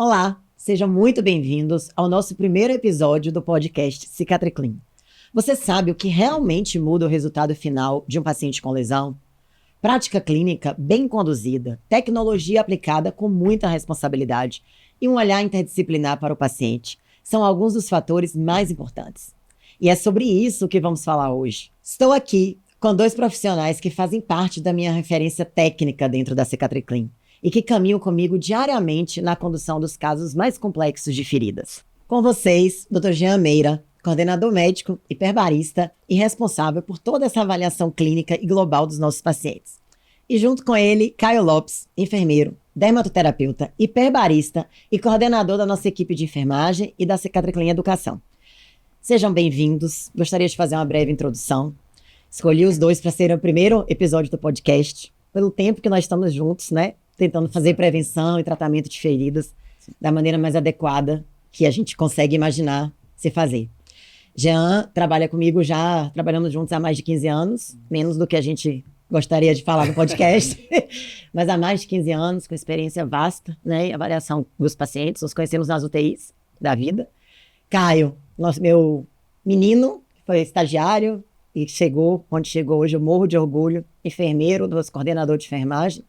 Olá, sejam muito bem-vindos ao nosso primeiro episódio do podcast CicatriClean. Você sabe o que realmente muda o resultado final de um paciente com lesão? Prática clínica bem conduzida, tecnologia aplicada com muita responsabilidade e um olhar interdisciplinar para o paciente são alguns dos fatores mais importantes. E é sobre isso que vamos falar hoje. Estou aqui com dois profissionais que fazem parte da minha referência técnica dentro da CicatriClean e que caminham comigo diariamente na condução dos casos mais complexos de feridas. Com vocês, Dr. Jean Meira, coordenador médico, hiperbarista e responsável por toda essa avaliação clínica e global dos nossos pacientes. E junto com ele, Caio Lopes, enfermeiro, dermatoterapeuta, hiperbarista e coordenador da nossa equipe de enfermagem e da CicatriClean Educação. Sejam bem-vindos. Gostaria de fazer uma breve introdução. Escolhi os dois para ser o primeiro episódio do podcast, pelo tempo que nós estamos juntos, né? Tentando fazer prevenção e tratamento de feridas da maneira mais adequada que a gente consegue imaginar se fazer. Jean trabalha comigo já, trabalhamos juntos há mais de 15 anos, menos do que a gente gostaria de falar no podcast, mas há mais de 15 anos, com experiência vasta, né, e avaliação dos pacientes, nos conhecemos nas UTIs da vida. Caio, meu menino, foi estagiário e chegou onde chegou hoje, eu morro de orgulho, enfermeiro, nosso coordenador de enfermagem.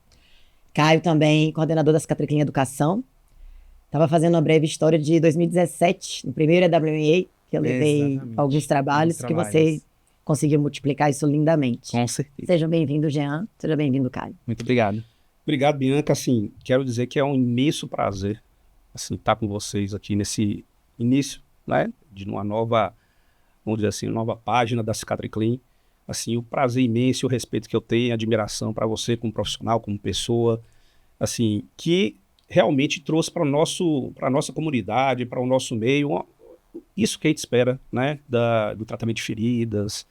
Caio também, coordenador da CicatriClean Educação. Estava fazendo uma breve história de 2017, no primeiro EWMA, que eu levei alguns trabalhos que você conseguiu multiplicar isso lindamente. Com certeza. Seja bem-vindo, Jean. Seja bem-vindo, Caio. Muito obrigado. Obrigado, Bianca. Assim, quero dizer que é um imenso prazer estar com vocês aqui nesse início, né, de uma nova, vamos dizer assim, nova página da CicatriClean. Assim, o prazer imenso, o respeito que eu tenho, a admiração para você como profissional, como pessoa, assim, que realmente trouxe para a nossa comunidade, para o nosso meio, isso que a gente espera, né, do tratamento de feridas,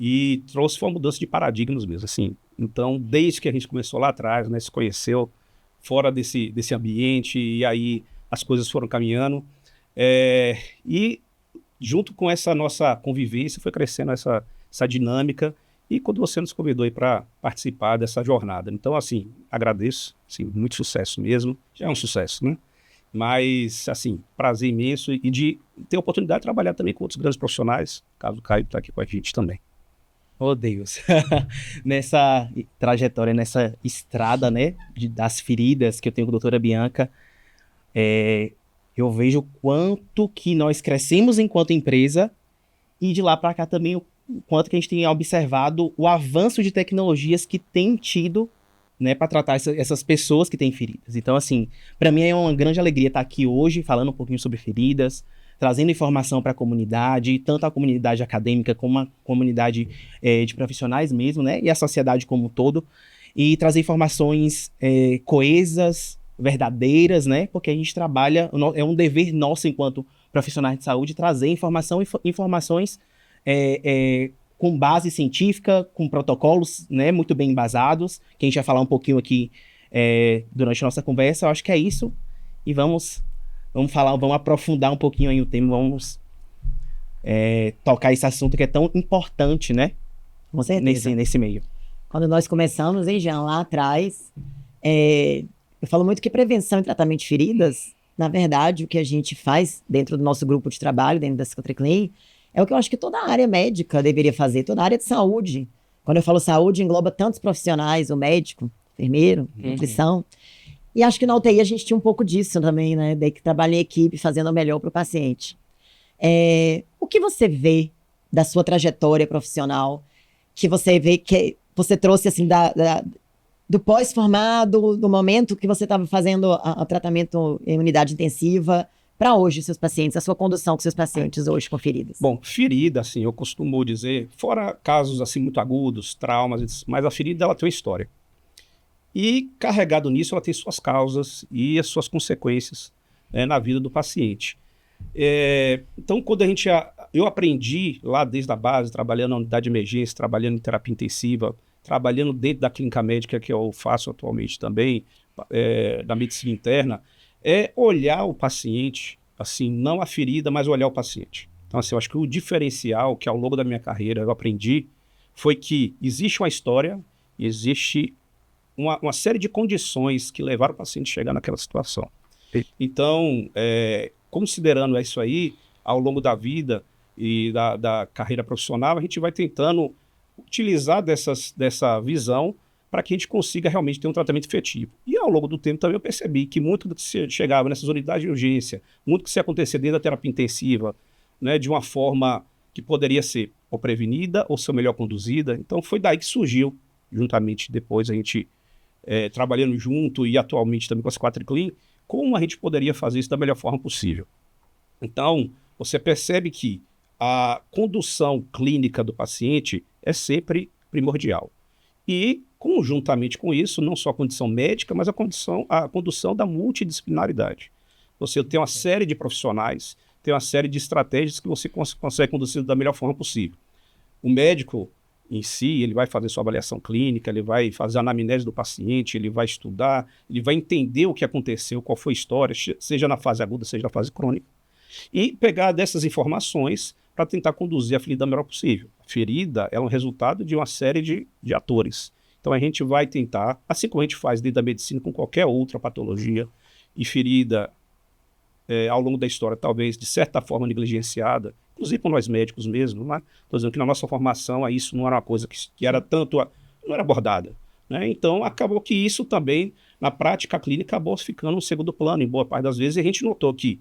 e trouxe uma mudança de paradigmas mesmo, assim. Então, desde que a gente começou lá atrás, né, se conheceu fora desse ambiente, e aí as coisas foram caminhando, e junto com essa nossa convivência, foi crescendo essa dinâmica, e quando você nos convidou aí para participar dessa jornada. Então, assim, agradeço, assim, muito sucesso mesmo, já é um sucesso, né? Mas, assim, prazer imenso e de ter a oportunidade de trabalhar também com outros grandes profissionais, caso o Caio está aqui com a gente também. Oh, Deus. Nessa trajetória, nessa estrada, né, das feridas que eu tenho com a doutora Bianca, eu vejo o quanto que nós crescemos enquanto empresa e de lá para cá também o quanto que a gente tem observado o avanço de tecnologias que tem tido, né, para tratar essas pessoas que têm feridas. Então, assim, para mim é uma grande alegria estar aqui hoje falando um pouquinho sobre feridas, trazendo informação para a comunidade, tanto a comunidade acadêmica como a comunidade de profissionais mesmo, né, e a sociedade como um todo, e trazer informações coesas, verdadeiras, né, porque a gente trabalha, é um dever nosso enquanto profissionais de saúde trazer informações com base científica, com protocolos, né, muito bem embasados, que a gente vai falar um pouquinho aqui durante a nossa conversa. Eu acho que é isso, e vamos aprofundar um pouquinho aí o tema, vamos tocar esse assunto que é tão importante, né, Com certeza. nesse meio. Quando nós começamos, hein, Jean, lá atrás, eu falo muito que prevenção e tratamento de feridas, na verdade, o que a gente faz dentro do nosso grupo de trabalho, dentro da CicatriClean, é o que eu acho que toda a área médica deveria fazer, toda a área de saúde. Quando eu falo saúde, engloba tantos profissionais, o médico, enfermeiro, nutrição. E acho que na UTI a gente tinha um pouco disso também, né? Daí que trabalha em equipe, fazendo o melhor para o paciente. O que você vê da sua trajetória profissional, que você vê que você trouxe, assim, do pós-formado, do momento que você estava fazendo o tratamento em unidade intensiva, para hoje, seus pacientes, a sua condução com seus pacientes hoje com feridas? Bom, ferida, assim, eu costumo dizer, fora casos assim muito agudos, traumas, mas a ferida ela tem uma história. E carregado nisso, ela tem suas causas e as suas consequências, né, na vida do paciente. Então, quando eu aprendi lá desde a base, trabalhando na unidade de emergência, trabalhando em terapia intensiva, trabalhando dentro da clínica médica, que eu faço atualmente também, da medicina interna, olhar o paciente, assim, não a ferida, mas olhar o paciente. Então, assim, eu acho que o diferencial que ao longo da minha carreira eu aprendi foi que existe uma história, existe uma série de condições que levaram o paciente a chegar naquela situação. Então, considerando isso aí, ao longo da vida e da carreira profissional, a gente vai tentando utilizar dessa visão para que a gente consiga realmente ter um tratamento efetivo. E ao longo do tempo também eu percebi que muito do que se chegava nessas unidades de urgência, muito do que se acontecia dentro da terapia intensiva, né, de uma forma que poderia ser ou prevenida ou ser melhor conduzida. Então foi daí que surgiu, juntamente depois a gente trabalhando junto e atualmente também com a Cicatriclin, como a gente poderia fazer isso da melhor forma possível. Então, você percebe que a condução clínica do paciente é sempre primordial. E, conjuntamente com isso, não só a condição médica, mas a condução da multidisciplinaridade. Você tem uma série de profissionais, tem uma série de estratégias que você consegue conduzir da melhor forma possível. O médico em si, ele vai fazer sua avaliação clínica, ele vai fazer a anamnese do paciente, ele vai estudar, ele vai entender o que aconteceu, qual foi a história, seja na fase aguda, seja na fase crônica, e pegar dessas informações para tentar conduzir a ferida da melhor possível. A ferida é um resultado de uma série de atores. Então a gente vai tentar, assim como a gente faz dentro da medicina com qualquer outra patologia, e ferida ao longo da história, talvez de certa forma negligenciada, inclusive por nós médicos mesmo, né? Estou dizendo que na nossa formação isso não era uma coisa que era tanto, não era abordada, né? Então acabou que isso também, na prática clínica, acabou ficando um segundo plano, em boa parte das vezes, e a gente notou que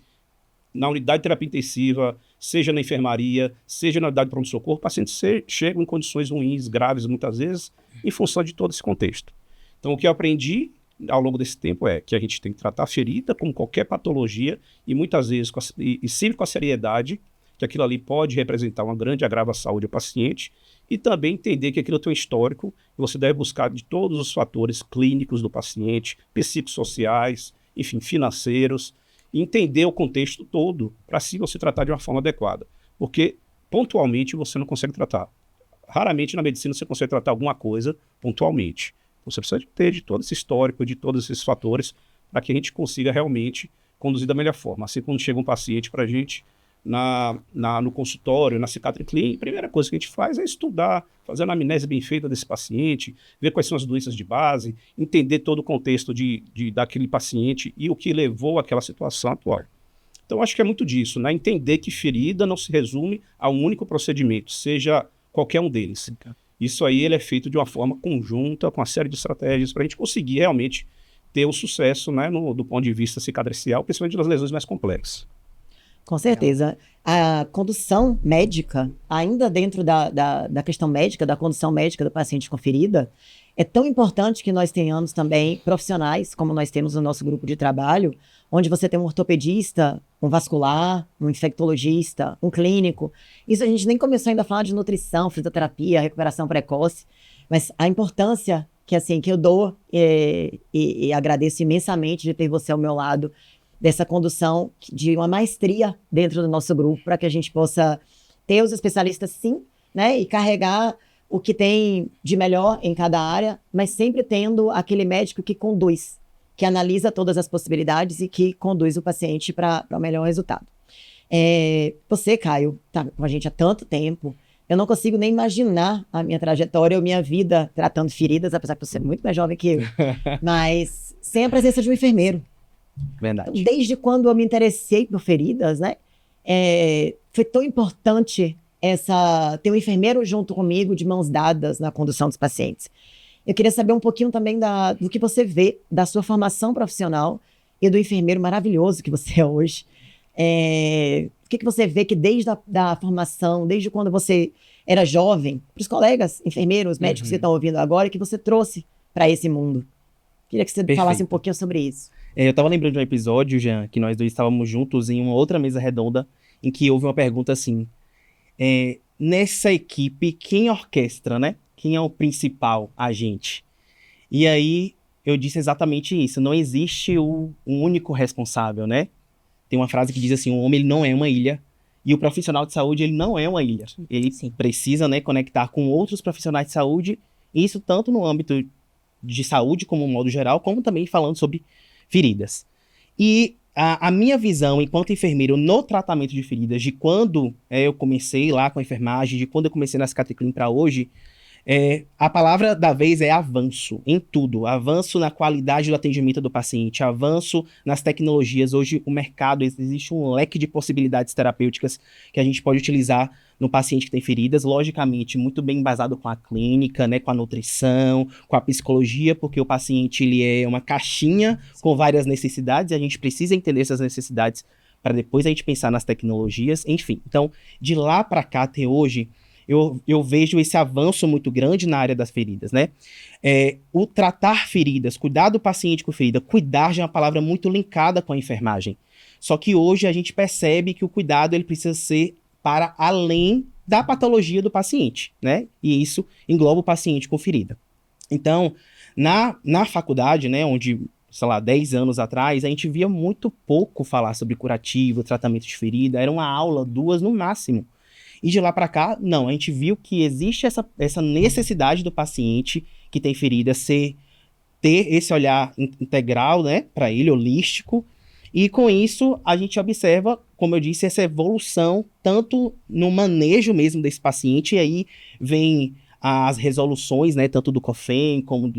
na unidade de terapia intensiva, seja na enfermaria, seja na unidade de pronto-socorro, pacientes chegam em condições ruins, graves muitas vezes, em função de todo esse contexto. Então o que eu aprendi ao longo desse tempo é que a gente tem que tratar a ferida como qualquer patologia e muitas vezes, e sempre com a seriedade, que aquilo ali pode representar uma grande agravo à saúde do paciente, e também entender que aquilo tem um histórico e você deve buscar de todos os fatores clínicos do paciente, psicossociais, enfim, financeiros, e entender o contexto todo para assim você tratar de uma forma adequada. Porque pontualmente você não consegue tratar. Raramente na medicina você consegue tratar alguma coisa pontualmente. Você precisa ter de todo esse histórico, de todos esses fatores, para que a gente consiga realmente conduzir da melhor forma. Assim, quando chega um paciente para a gente no consultório, na Cicatriclin, a primeira coisa que a gente faz é estudar, fazer a anamnese bem feita desse paciente, ver quais são as doenças de base, entender todo o contexto daquele paciente e o que levou àquela situação atual. Então, acho que é muito disso, né? Entender que ferida não se resume a um único procedimento, seja qualquer um deles. Isso aí ele é feito de uma forma conjunta, com uma série de estratégias, para a gente conseguir realmente ter o sucesso, né, do ponto de vista cicatricial, principalmente das lesões mais complexas. Com certeza. A condução médica, ainda dentro da questão médica, da condução médica do paciente com ferida, é tão importante que nós tenhamos também profissionais, como nós temos no nosso grupo de trabalho, onde você tem um ortopedista, um vascular, um infectologista, um clínico. Isso a gente nem começou ainda a falar de nutrição, fisioterapia, recuperação precoce, mas a importância que eu dou e agradeço imensamente de ter você ao meu lado, dessa condução de uma maestria dentro do nosso grupo, para que a gente possa ter os especialistas sim, né, e carregar o que tem de melhor em cada área, mas sempre tendo aquele médico que conduz, que analisa todas as possibilidades e que conduz o paciente para o melhor resultado. Você, Caio, está com a gente há tanto tempo, eu não consigo nem imaginar a minha trajetória ou minha vida tratando feridas, apesar de você ser muito mais jovem que eu, mas sem a presença de um enfermeiro. Verdade. Desde quando eu me interessei por feridas, né? Foi tão importante ter um enfermeiro junto comigo, de mãos dadas na condução dos pacientes. Eu queria saber um pouquinho também do que você vê da sua formação profissional e do enfermeiro maravilhoso que você é hoje. O que você vê que desde a formação, desde quando você era jovem, para os colegas enfermeiros, médicos que estão ouvindo agora, que você trouxe para esse mundo? Queria que você falasse um pouquinho sobre isso. Eu estava lembrando de um episódio, Jean, que nós dois estávamos juntos em uma outra mesa redonda, em que houve uma pergunta assim, nessa equipe, quem orquestra, né? Quem é o principal agente? E aí eu disse exatamente isso, não existe um único responsável, né? Tem uma frase que diz assim, o homem ele não é uma ilha, e o profissional de saúde ele não é uma ilha. Ele precisa, né, conectar com outros profissionais de saúde, isso tanto no âmbito de saúde como um modo geral, como também falando sobre feridas. E a minha visão enquanto enfermeiro no tratamento de feridas, de quando eu comecei lá com a enfermagem, de quando eu comecei na Cicatriclin para hoje, A palavra da vez é avanço em tudo. Avanço na qualidade do atendimento do paciente, avanço nas tecnologias. Hoje, o mercado, existe um leque de possibilidades terapêuticas que a gente pode utilizar no paciente que tem feridas, logicamente, muito bem embasado com a clínica, né, com a nutrição, com a psicologia, porque o paciente ele é uma caixinha com várias necessidades e a gente precisa entender essas necessidades para depois a gente pensar nas tecnologias, enfim. Então, de lá para cá até hoje, eu vejo esse avanço muito grande na área das feridas, né? O tratar feridas, cuidar do paciente com ferida, cuidar já é uma palavra muito linkada com a enfermagem. Só que hoje a gente percebe que o cuidado ele precisa ser para além da patologia do paciente, né? E isso engloba o paciente com ferida. Então, na faculdade, né, onde, sei lá, 10 anos atrás, a gente via muito pouco falar sobre curativo, tratamento de ferida, era uma aula, 2 no máximo. E de lá para cá, não, a gente viu que existe essa necessidade do paciente que tem ferida ter esse olhar integral, né, para ele, holístico, e com isso a gente observa, como eu disse, essa evolução tanto no manejo mesmo desse paciente, e aí vem as resoluções, né, tanto do COFEM como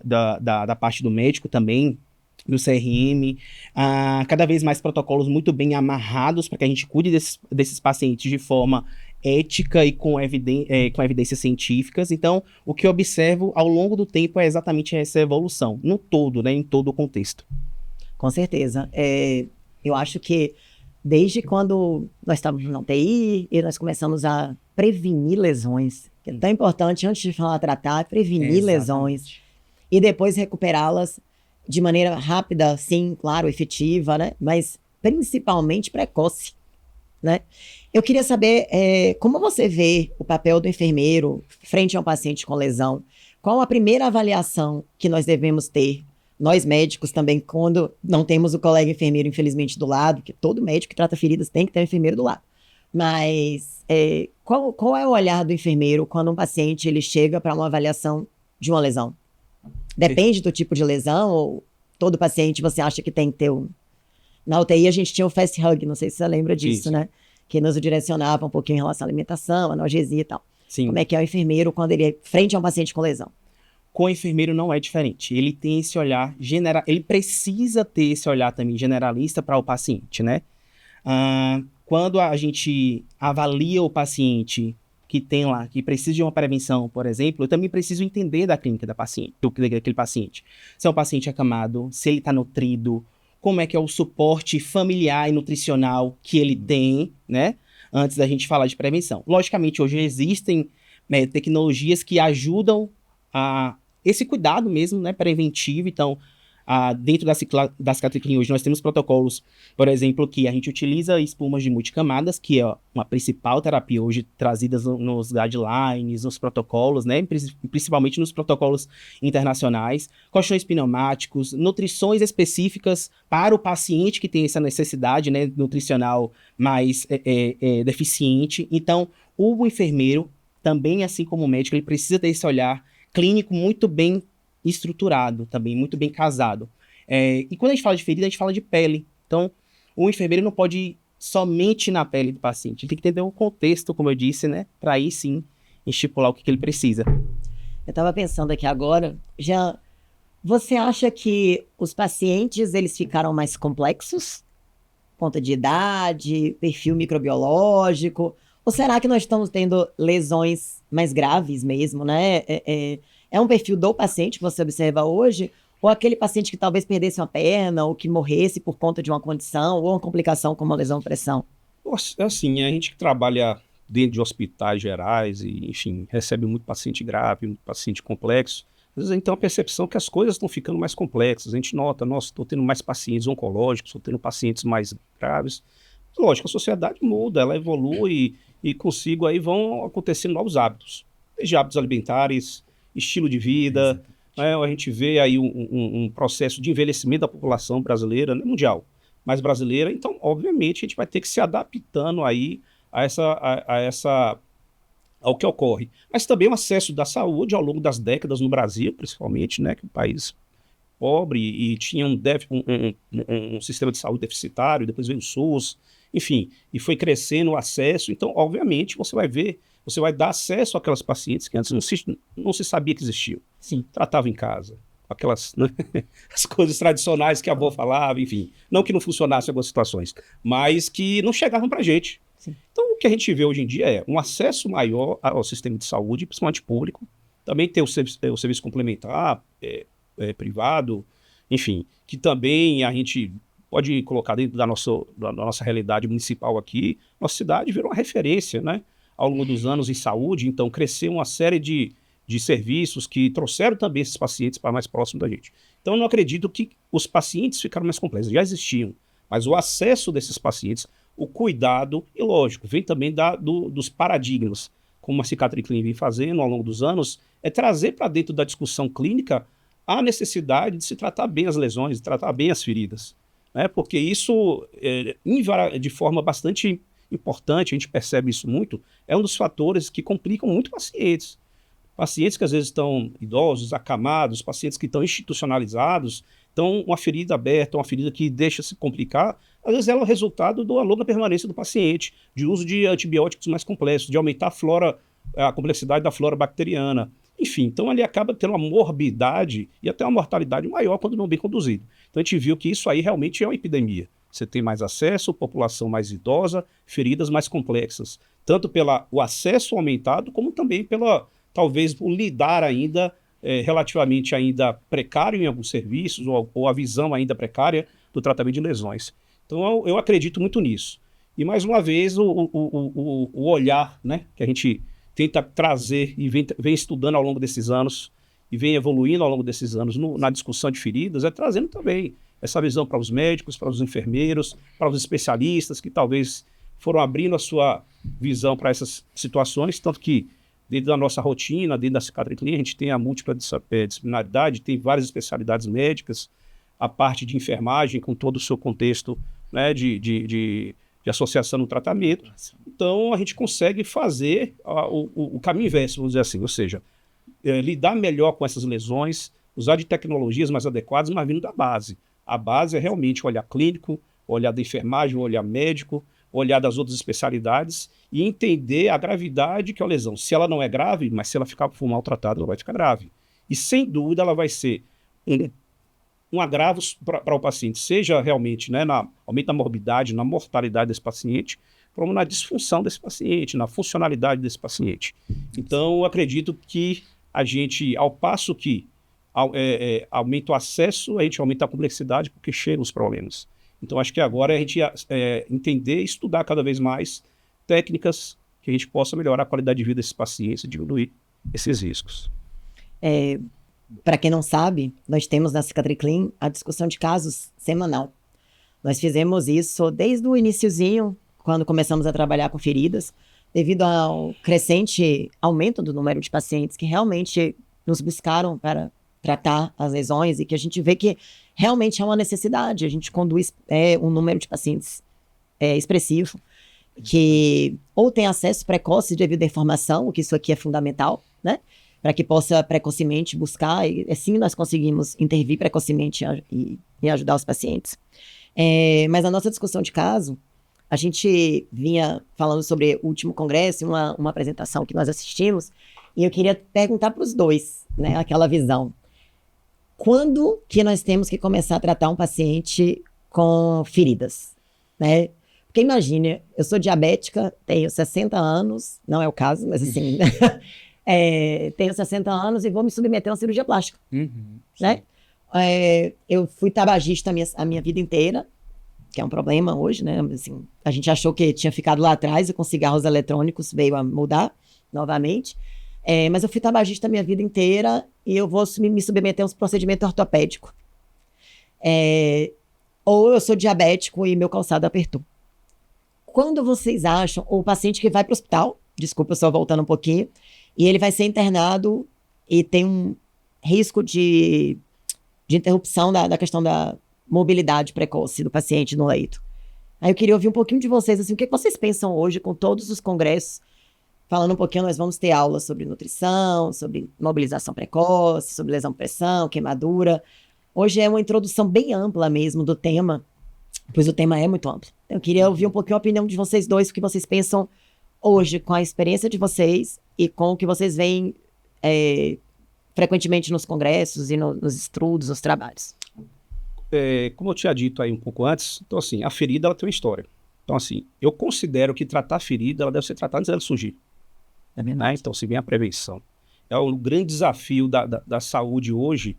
da parte do médico também, do CRM, cada vez mais protocolos muito bem amarrados para que a gente cuide desses pacientes de forma ética e com evidências científicas. Então, o que eu observo ao longo do tempo é exatamente essa evolução, no todo, né, em todo o contexto. Com certeza. Eu acho que desde quando nós estávamos na UTI e nós começamos a prevenir lesões, que é tão importante, antes de falar tratar, prevenir lesões e depois recuperá-las de maneira rápida, sim, claro, efetiva, né? Mas principalmente precoce, né? Eu queria saber como você vê o papel do enfermeiro frente a um paciente com lesão. Qual a primeira avaliação que nós devemos ter, nós médicos também, quando não temos o colega enfermeiro, infelizmente, do lado, que todo médico que trata feridas tem que ter um enfermeiro do lado. Mas qual é o olhar do enfermeiro quando um paciente ele chega para uma avaliação de uma lesão? Depende do tipo de lesão ou todo paciente você acha que tem que ter Na UTI a gente tinha o Fast Hug, não sei se você lembra disso, né? Que nos direcionava um pouquinho em relação à alimentação, analgesia e tal. Sim. Como é que é o enfermeiro quando ele é frente a um paciente com lesão? Com o enfermeiro não é diferente. Ele tem esse olhar ele precisa ter esse olhar também generalista para o paciente, né? Quando a gente avalia o paciente que tem lá, que precisa de uma prevenção, por exemplo, eu também preciso entender da clínica daquele paciente. Se é um paciente acamado, se ele está nutrido, como é que é o suporte familiar e nutricional que ele tem, né? Antes da gente falar de prevenção. Logicamente, hoje existem, né, tecnologias que ajudam a esse cuidado mesmo, né, preventivo. Então, dentro da Cicatriclin hoje nós temos protocolos, por exemplo, que a gente utiliza espumas de multicamadas, que é uma principal terapia hoje trazidas nos guidelines, nos protocolos, né, principalmente nos protocolos internacionais, colchões pneumáticos, nutrições específicas para o paciente que tem essa necessidade, né, nutricional mais deficiente. Então, o enfermeiro também, assim como o médico, ele precisa ter esse olhar clínico muito bem estruturado também, muito bem casado. E quando a gente fala de ferida, a gente fala de pele. Então, o enfermeiro não pode ir somente na pele do paciente. Ele tem que entender o contexto, como eu disse, né? Para aí sim estipular o que ele precisa. Eu estava pensando aqui agora, você acha que os pacientes eles ficaram mais complexos? Conta de idade, perfil microbiológico? Ou será que nós estamos tendo lesões mais graves mesmo, né? É um perfil do paciente que você observa hoje? Ou aquele paciente que talvez perdesse uma perna, ou que morresse por conta de uma condição, ou uma complicação como uma lesão de pressão? Assim, a gente que trabalha dentro de hospitais gerais e, enfim, recebe muito paciente grave, muito paciente complexo, às vezes a gente tem uma percepção que as coisas estão ficando mais complexas. A gente nota, nossa, estou tendo mais pacientes oncológicos, estou tendo pacientes mais graves. Lógico, a sociedade muda, ela evolui e consigo aí vão acontecendo novos hábitos. Desde hábitos alimentares, estilo de vida, né? A gente vê aí um processo de envelhecimento da população brasileira, né, mundial, mas brasileira. Então, obviamente, a gente vai ter que se adaptando aí ao que ocorre. Mas também o acesso da saúde ao longo das décadas no Brasil, principalmente, né, que é um país pobre e tinha um sistema de saúde deficitário, depois veio o SUS, enfim, e foi crescendo o acesso. Então, obviamente, você vai ver Você vai dar acesso àquelas pacientes que antes não se sabia que existiam. Sim. Tratava em casa. Aquelas, né, as coisas tradicionais que a avó falava, enfim. Não que não funcionasse em algumas situações, mas que não chegavam para a gente. Sim. Então, o que a gente vê hoje em dia é um acesso maior ao sistema de saúde, principalmente público. Também tem o serviço complementar, privado, enfim, que também a gente pode colocar dentro da nossa realidade municipal aqui. Nossa cidade virou uma referência, né, ao longo dos anos em saúde, então cresceu uma série de serviços que trouxeram também esses pacientes para mais próximo da gente. Então, eu não acredito que os pacientes ficaram mais complexos, já existiam, mas o acesso desses pacientes, o cuidado, e lógico, vem também dos paradigmas, como a Cicatriclin vem fazendo ao longo dos anos, é trazer para dentro da discussão clínica a necessidade de se tratar bem as lesões, de tratar bem as feridas, né? Porque isso, de forma bastante importante, a gente percebe isso muito, é um dos fatores que complicam muito pacientes. Pacientes que às vezes estão idosos, acamados, pacientes que estão institucionalizados, então uma ferida aberta, uma ferida que deixa se complicar, às vezes ela é o resultado da longa permanência do paciente, de uso de antibióticos mais complexos, de aumentar a complexidade da flora bacteriana. Enfim, então ele acaba tendo uma morbidade e até uma mortalidade maior quando não bem conduzido. Então a gente viu que isso aí realmente é uma epidemia. Você tem mais acesso, população mais idosa, feridas mais complexas, tanto pelo acesso aumentado, como também talvez o lidar ainda relativamente ainda precário em alguns serviços, ou a visão ainda precária do tratamento de lesões. Então eu acredito muito nisso. E mais uma vez o olhar, né, que a gente tenta trazer e vem estudando ao longo desses anos e vem evoluindo ao longo desses anos na discussão de feridas, é trazendo também essa visão para os médicos, para os enfermeiros, para os especialistas que talvez foram abrindo a sua visão para essas situações, tanto que dentro da nossa rotina, dentro da Cicatriclin, a gente tem a múltipla disciplinaridade, tem várias especialidades médicas, a parte de enfermagem com todo o seu contexto, né, de associação no tratamento. Então, a gente consegue fazer o caminho inverso, vamos dizer assim, ou seja, lidar melhor com essas lesões, usar de tecnologias mais adequadas, mas vindo da base. A base é realmente o olhar clínico, o olhar da enfermagem, o olhar médico, o olhar das outras especialidades e entender a gravidade que é a lesão. Se ela não é grave, mas se ela ficar mal tratada, ela vai ficar grave. E, sem dúvida, ela vai ser um agravo para o paciente, seja realmente, né, aumento da morbidade, na mortalidade desse paciente, como na disfunção desse paciente, na funcionalidade desse paciente. Então, eu acredito que a gente, ao passo que aumenta o acesso, a gente aumenta a complexidade, porque chegam os problemas. Então, acho que agora é a gente entender e estudar cada vez mais técnicas que a gente possa melhorar a qualidade de vida desses pacientes e diminuir esses riscos. Para quem não sabe, nós temos na Cicatriclin a discussão de casos semanal. Nós fizemos isso desde o iniciozinho, quando começamos a trabalhar com feridas, devido ao crescente aumento do número de pacientes que realmente nos buscaram para tratar as lesões e que a gente vê que realmente é uma necessidade. A gente conduz um número de pacientes expressivo, que ou tem acesso precoce devido à informação, que isso aqui é fundamental, né? Para que possa precocemente buscar, e assim nós conseguimos intervir precocemente e ajudar os pacientes. Mas na nossa discussão de caso, a gente vinha falando sobre o último congresso, uma apresentação que nós assistimos, e eu queria perguntar para os dois, né, aquela visão. Quando que nós temos que começar a tratar um paciente com feridas, né? Porque imagine, eu sou diabética, tenho 60 anos, não é o caso, mas assim, tenho 60 anos e vou me submeter a uma cirurgia plástica, né? Eu fui tabagista a minha vida inteira, que é um problema hoje, né? Assim, a gente achou que tinha ficado lá atrás e com cigarros eletrônicos veio a mudar novamente. Mas eu fui tabagista a minha vida inteira e eu vou me submeter a um procedimento ortopédico. Ou eu sou diabético e meu calçado apertou. Quando vocês acham, ou o paciente que vai para o hospital, desculpa, só voltando um pouquinho, e ele vai ser internado e tem um risco de interrupção da questão da mobilidade precoce do paciente no leito. Aí eu queria ouvir um pouquinho de vocês, assim, o que vocês pensam hoje com todos os congressos, falando um pouquinho, nós vamos ter aulas sobre nutrição, sobre mobilização precoce, sobre lesão por pressão, queimadura. Hoje é uma introdução bem ampla mesmo do tema, pois o tema é muito amplo. Eu queria ouvir um pouquinho a opinião de vocês dois, o que vocês pensam hoje, com a experiência de vocês e com o que vocês veem frequentemente nos congressos e nos estudos, nos trabalhos? Como eu tinha dito aí um pouco antes, então assim, a ferida ela tem uma história. Então assim, eu considero que tratar a ferida ela deve ser tratada antes dela surgir. Né? Então se vem a prevenção. O grande desafio da saúde hoje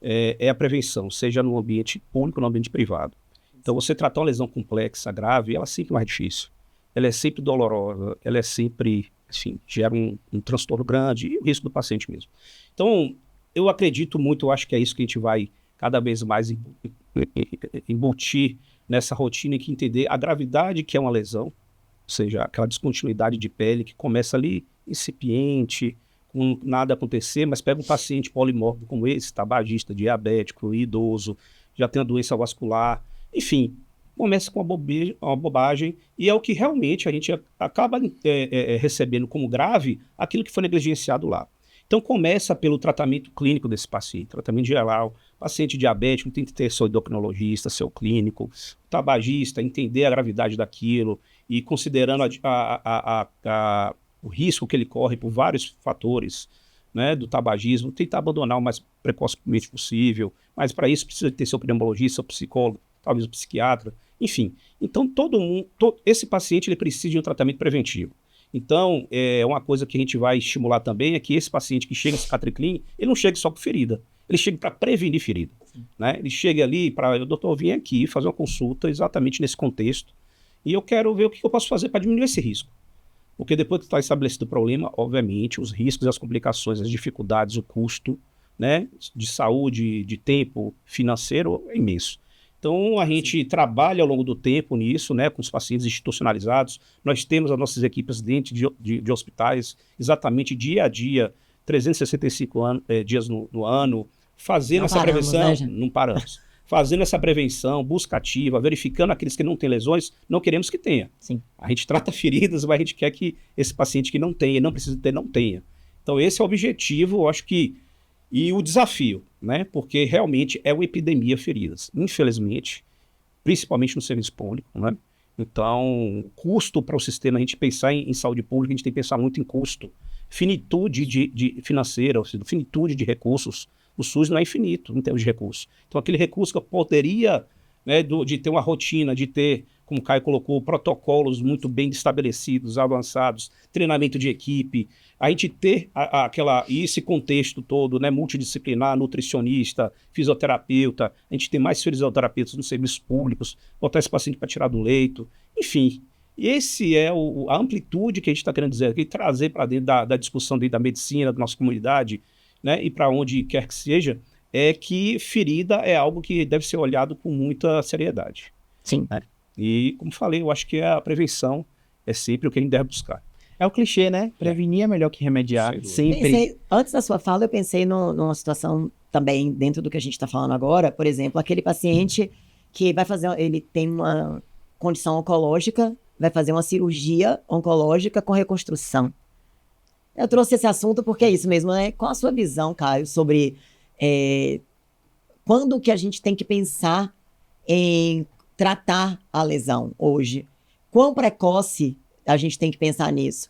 é a prevenção, seja no ambiente público ou no ambiente privado. Então você tratar uma lesão complexa, grave, ela é sempre mais difícil. Ela é sempre dolorosa, ela é sempre, assim, gera um transtorno grande e o risco do paciente mesmo. Então, eu acredito muito, eu acho que é isso que a gente vai cada vez mais embutir nessa rotina e que entender a gravidade que é uma lesão, ou seja, aquela descontinuidade de pele que começa ali incipiente, com nada acontecer, mas pega um paciente polimórfico como esse, tabagista, diabético, idoso, já tem uma doença vascular, enfim, começa com uma bobagem e é o que realmente a gente acaba recebendo como grave aquilo que foi negligenciado lá. Então começa pelo tratamento clínico desse paciente, tratamento geral, paciente diabético tem que ter seu endocrinologista, seu clínico, tabagista, entender a gravidade daquilo e considerando o risco que ele corre por vários fatores, né, do tabagismo, tentar abandonar o mais precocemente possível, mas para isso precisa ter seu pneumologista, seu psicólogo, talvez o psiquiatra, enfim. Então esse paciente ele precisa de um tratamento preventivo. Então, uma coisa que a gente vai estimular também é que esse paciente que chega a Cicatriclin, ele não chega só com ferida, ele chega para prevenir ferida. Né? Ele chega ali para, doutor, vim aqui fazer uma consulta exatamente nesse contexto e eu quero ver o que eu posso fazer para diminuir esse risco. Porque depois que está estabelecido o problema, obviamente, os riscos, as complicações, as dificuldades, o custo, né, de saúde, de tempo, financeiro é imenso. Então, a gente trabalha ao longo do tempo nisso, né, com os pacientes institucionalizados. Nós temos as nossas equipes dentro de hospitais, exatamente dia a dia, 365 dias no ano, fazendo essa prevenção. Né, não paramos. Fazendo essa prevenção, busca ativa, verificando aqueles que não têm lesões, não queremos que tenha. Sim. A gente trata feridas, mas a gente quer que esse paciente que não tenha, não precisa ter, não tenha. Então, esse é o objetivo, eu acho que e o desafio, né? Porque realmente é uma epidemia feridas, infelizmente, principalmente no serviço público, né? Então, custo para o sistema, a gente pensar em saúde pública, a gente tem que pensar muito em custo. Finitude financeira, ou seja, finitude de recursos. O SUS não é infinito em termos de recursos. Então, aquele recurso que eu poderia, né, de ter uma rotina, de ter, como o Caio colocou, protocolos muito bem estabelecidos, avançados, treinamento de equipe, a gente ter esse contexto todo, né, multidisciplinar, nutricionista, fisioterapeuta, a gente ter mais fisioterapeutas nos serviços públicos, botar esse paciente para tirar do leito, enfim. E esse é a amplitude que a gente está querendo dizer aqui, trazer para dentro da discussão dentro da medicina, da nossa comunidade, né, e para onde quer que seja, é que ferida é algo que deve ser olhado com muita seriedade. Sim. Né? E, como falei, eu acho que a prevenção é sempre o que a gente deve buscar. É o clichê, né? Prevenir é melhor que remediar. Sempre. Antes da sua fala, eu pensei numa situação também dentro do que a gente está falando agora. Por exemplo, aquele paciente que ele tem uma condição oncológica, vai fazer uma cirurgia oncológica com reconstrução. Eu trouxe esse assunto porque é isso mesmo, né? Qual a sua visão, Caio, sobre quando que a gente tem que pensar em tratar a lesão hoje? Quão precoce a gente tem que pensar nisso?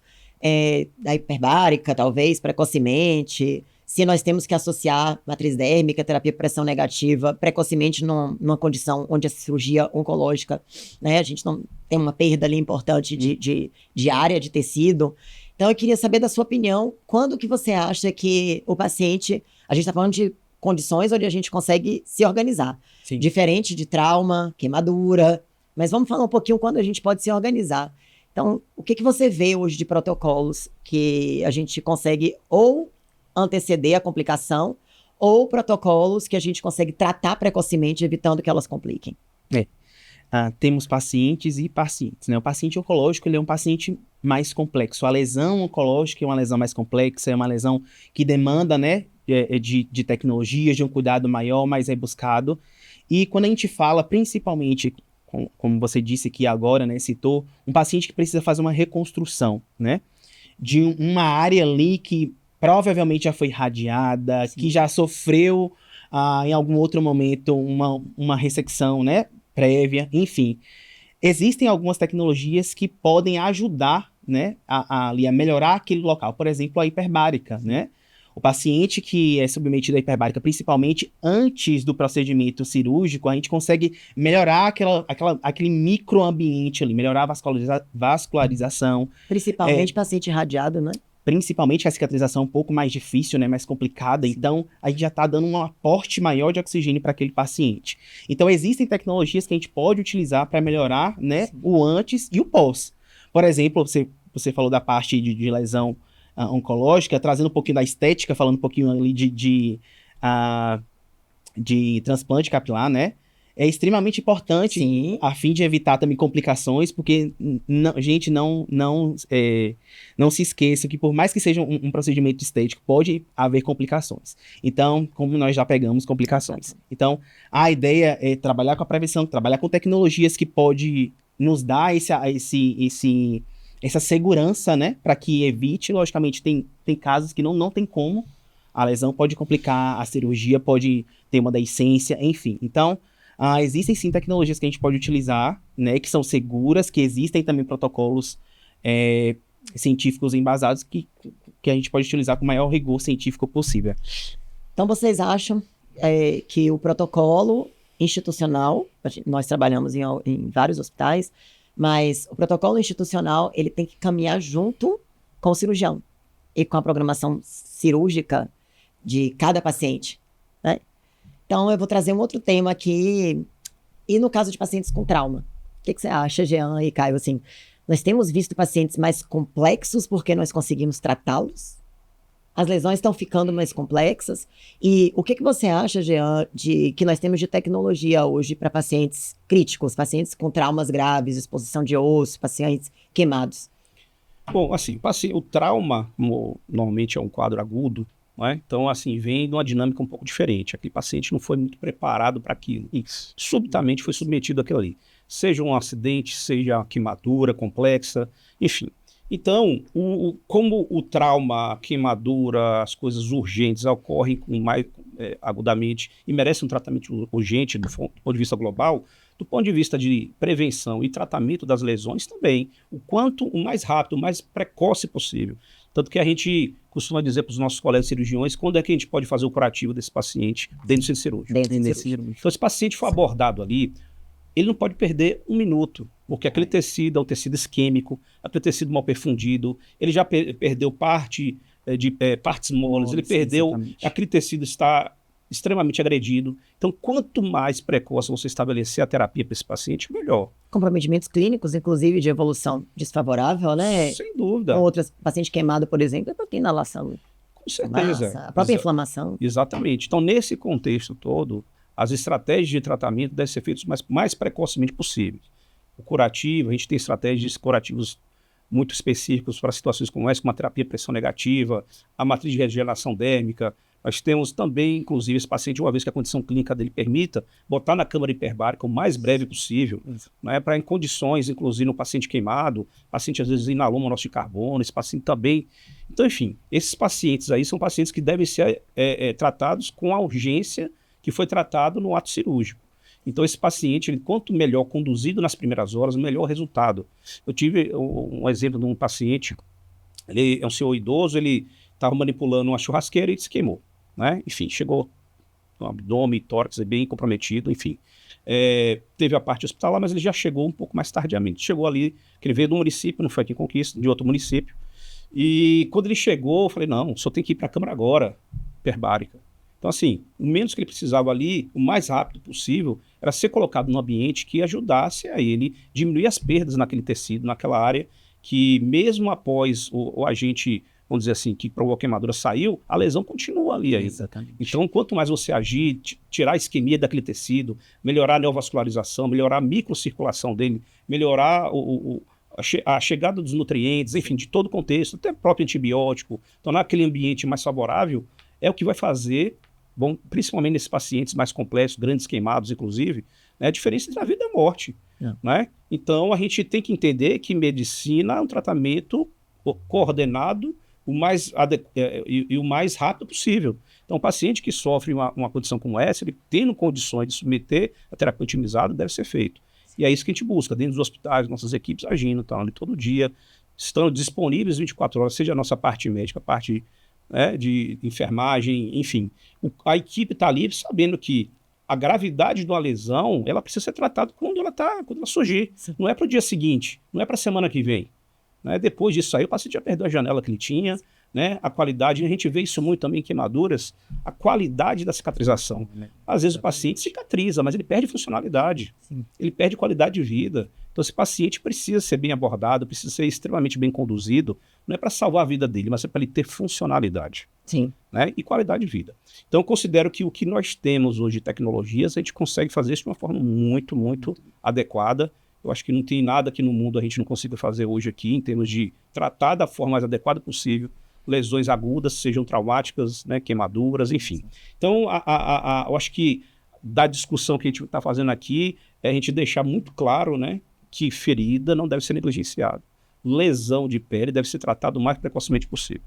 Da hiperbárica, talvez, precocemente. Se nós temos que associar matriz dérmica, terapia por pressão negativa, precocemente numa condição onde a cirurgia oncológica, né, a gente não tem uma perda ali importante de área de tecido. Então, eu queria saber da sua opinião, quando que você acha que o paciente... A gente está falando de condições onde a gente consegue se organizar. Sim. Diferente de trauma, queimadura, mas vamos falar um pouquinho quando a gente pode se organizar. Então, o que você vê hoje de protocolos que a gente consegue ou anteceder a complicação ou protocolos que a gente consegue tratar precocemente, evitando que elas compliquem? Temos pacientes e pacientes, né? O paciente oncológico, ele é um paciente mais complexo. A lesão oncológica é uma lesão mais complexa, é uma lesão que demanda, né, de tecnologia, de um cuidado maior, mais rebuscado. E quando a gente fala, principalmente, como você disse aqui agora, né, citou, um paciente que precisa fazer uma reconstrução, né, de uma área ali que provavelmente já foi radiada, sim, que já sofreu em algum outro momento uma ressecção, né, prévia, enfim. Existem algumas tecnologias que podem ajudar né, a melhorar aquele local. Por exemplo, a hiperbárica, né? O paciente que é submetido à hiperbárica, principalmente antes do procedimento cirúrgico, a gente consegue melhorar aquele microambiente ali, melhorar a vascularização. Principalmente paciente irradiado, né? Principalmente a cicatrização é um pouco mais difícil, né, mais complicada, então a gente já está dando um aporte maior de oxigênio para aquele paciente. Então existem tecnologias que a gente pode utilizar para melhorar, né, o antes e o pós. Por exemplo, você falou da parte de lesão oncológica, trazendo um pouquinho da estética, falando um pouquinho ali de transplante capilar, né? É extremamente importante, Sim. a fim de evitar também complicações, porque, gente, não se esqueça que por mais que seja um procedimento estético, pode haver complicações. Então, como nós já pegamos complicações. Então, a ideia é trabalhar com a prevenção, trabalhar com tecnologias que pode nos dar essa segurança, né? Para que evite, logicamente, tem casos que não tem como, a lesão pode complicar, a cirurgia pode ter uma deiscência, enfim. Então, existem sim tecnologias que a gente pode utilizar, né, que são seguras, que existem também protocolos científicos embasados que a gente pode utilizar com o maior rigor científico possível. Então, vocês acham que o protocolo institucional, nós trabalhamos em vários hospitais, mas o protocolo institucional, ele tem que caminhar junto com o cirurgião e com a programação cirúrgica de cada paciente, né? Então, eu vou trazer um outro tema aqui. E no caso de pacientes com trauma? O que você acha, Jean e Caio? Assim, nós temos visto pacientes mais complexos porque nós conseguimos tratá-los? As lesões estão ficando mais complexas? E o que você acha, Jean, de que nós temos de tecnologia hoje para pacientes críticos, pacientes com traumas graves, exposição de osso, pacientes queimados? Bom, assim, o trauma normalmente é um quadro agudo, né? Então, assim, vem de uma dinâmica um pouco diferente. Aquele paciente não foi muito preparado para aquilo. Isso. Subitamente foi submetido àquilo ali. Seja um acidente, seja uma queimadura complexa, enfim. Então, como o trauma, a queimadura, as coisas urgentes ocorrem com mais agudamente e merecem um tratamento urgente do ponto de vista global, do ponto de vista de prevenção e tratamento das lesões também, o mais rápido, o mais precoce possível. Tanto que a gente costuma dizer para os nossos colegas cirurgiões quando é que a gente pode fazer o curativo desse paciente dentro do centro cirúrgico. Então, se o paciente for abordado ali, ele não pode perder um minuto, porque aquele tecido é um tecido isquêmico, aquele tecido mal perfundido, ele já perdeu partes moles, ele perdeu, exatamente. Aquele tecido está extremamente agredido. Então, quanto mais precoce você estabelecer a terapia para esse paciente, melhor. Comprometimentos clínicos, inclusive de evolução desfavorável, né? Sem dúvida. Outras, paciente queimado, por exemplo, é porque tem inalação. Com certeza. Massa, a própria inflamação. Exatamente. Então, nesse contexto todo, as estratégias de tratamento devem ser feitas mais precocemente possível. O curativo, a gente tem estratégias curativas muito específicas para situações como essa, como a terapia pressão negativa, a matriz de regeneração dérmica. Nós temos também, inclusive, esse paciente, uma vez que a condição clínica dele permita, botar na câmara hiperbárica o mais breve possível, né, para em condições, inclusive no paciente queimado, paciente às vezes inalou monóxido de carbono, esse paciente também. Então, enfim, esses pacientes aí são pacientes que devem ser tratados com a urgência que foi tratado no ato cirúrgico. Então, esse paciente, quanto melhor conduzido nas primeiras horas, melhor o resultado. Eu tive um exemplo de um paciente, ele é um senhor idoso, ele estava manipulando uma churrasqueira e se queimou, né? Enfim, chegou no abdômen, tórax bem comprometido, enfim. Teve a parte hospitalar, mas ele já chegou um pouco mais tardiamente. Chegou ali, que ele veio do município, não foi aqui em Conquista, de outro município. E quando ele chegou, eu falei, não, o senhor tem que ir para a câmara agora, hiperbárica. Então, assim, o menos que ele precisava ali, o mais rápido possível, era ser colocado num ambiente que ajudasse a ele diminuir as perdas naquele tecido, naquela área, que mesmo após o agente, vamos dizer assim, que provocou a queimadura saiu, a lesão continua ali ainda. Exatamente. Então, quanto mais você agir, tirar a isquemia daquele tecido, melhorar a neovascularização, melhorar a microcirculação dele, melhorar a chegada dos nutrientes, enfim, de todo o contexto, até o próprio antibiótico, tornar aquele ambiente mais favorável, é o que vai fazer, bom, principalmente nesses pacientes mais complexos, grandes queimados, inclusive, né, a diferença entre a vida e a morte. Né? Então, a gente tem que entender que medicina é um tratamento coordenado o mais rápido possível. Então, o paciente que sofre uma condição como essa, ele tendo condições de submeter a terapia otimizada, deve ser feito. E é isso que a gente busca, dentro dos hospitais, nossas equipes agindo, estão ali todo dia, estão disponíveis 24 horas, seja a nossa parte médica, a parte, né, de enfermagem, enfim. A equipe está ali sabendo que a gravidade de uma lesão, ela precisa ser tratada quando ela surgir. Sim. Não é para o dia seguinte, não é para a semana que vem. Né? Depois disso aí, o paciente já perdeu a janela que ele tinha, né? A qualidade, a gente vê isso muito também em queimaduras, a qualidade da cicatrização. Às vezes o paciente cicatriza, mas ele perde funcionalidade, Sim. ele perde qualidade de vida. Então esse paciente precisa ser bem abordado, precisa ser extremamente bem conduzido, não é para salvar a vida dele, mas é para ele ter funcionalidade. Sim. Né? E qualidade de vida. Então eu considero que o que nós temos hoje de tecnologias, a gente consegue fazer isso de uma forma muito, muito adequada. Eu acho que não tem nada que no mundo a gente não consiga fazer hoje aqui, em termos de tratar da forma mais adequada possível lesões agudas, sejam traumáticas, né, queimaduras, enfim. Então, eu acho que da discussão que a gente está fazendo aqui, é a gente deixar muito claro, né, que ferida não deve ser negligenciada. Lesão de pele deve ser tratado o mais precocemente possível.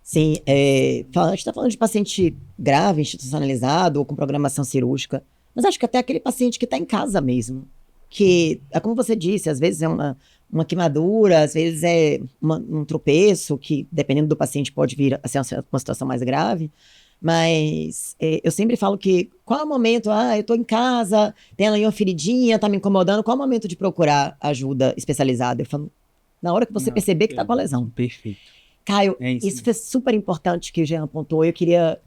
Sim, a gente está falando de paciente grave, institucionalizado ou com programação cirúrgica, mas acho que até aquele paciente que está em casa mesmo, que, é como você disse, às vezes é uma queimadura, às vezes é um tropeço, que dependendo do paciente pode vir a ser uma situação mais grave, mas eu sempre falo que qual é o momento, eu estou em casa, tem ali uma feridinha, está me incomodando, qual é o momento de procurar ajuda especializada? Eu falo, na hora que você perceber que está com a lesão. Perfeito. Caio, isso foi super importante que o Jean pontuou. Eu queria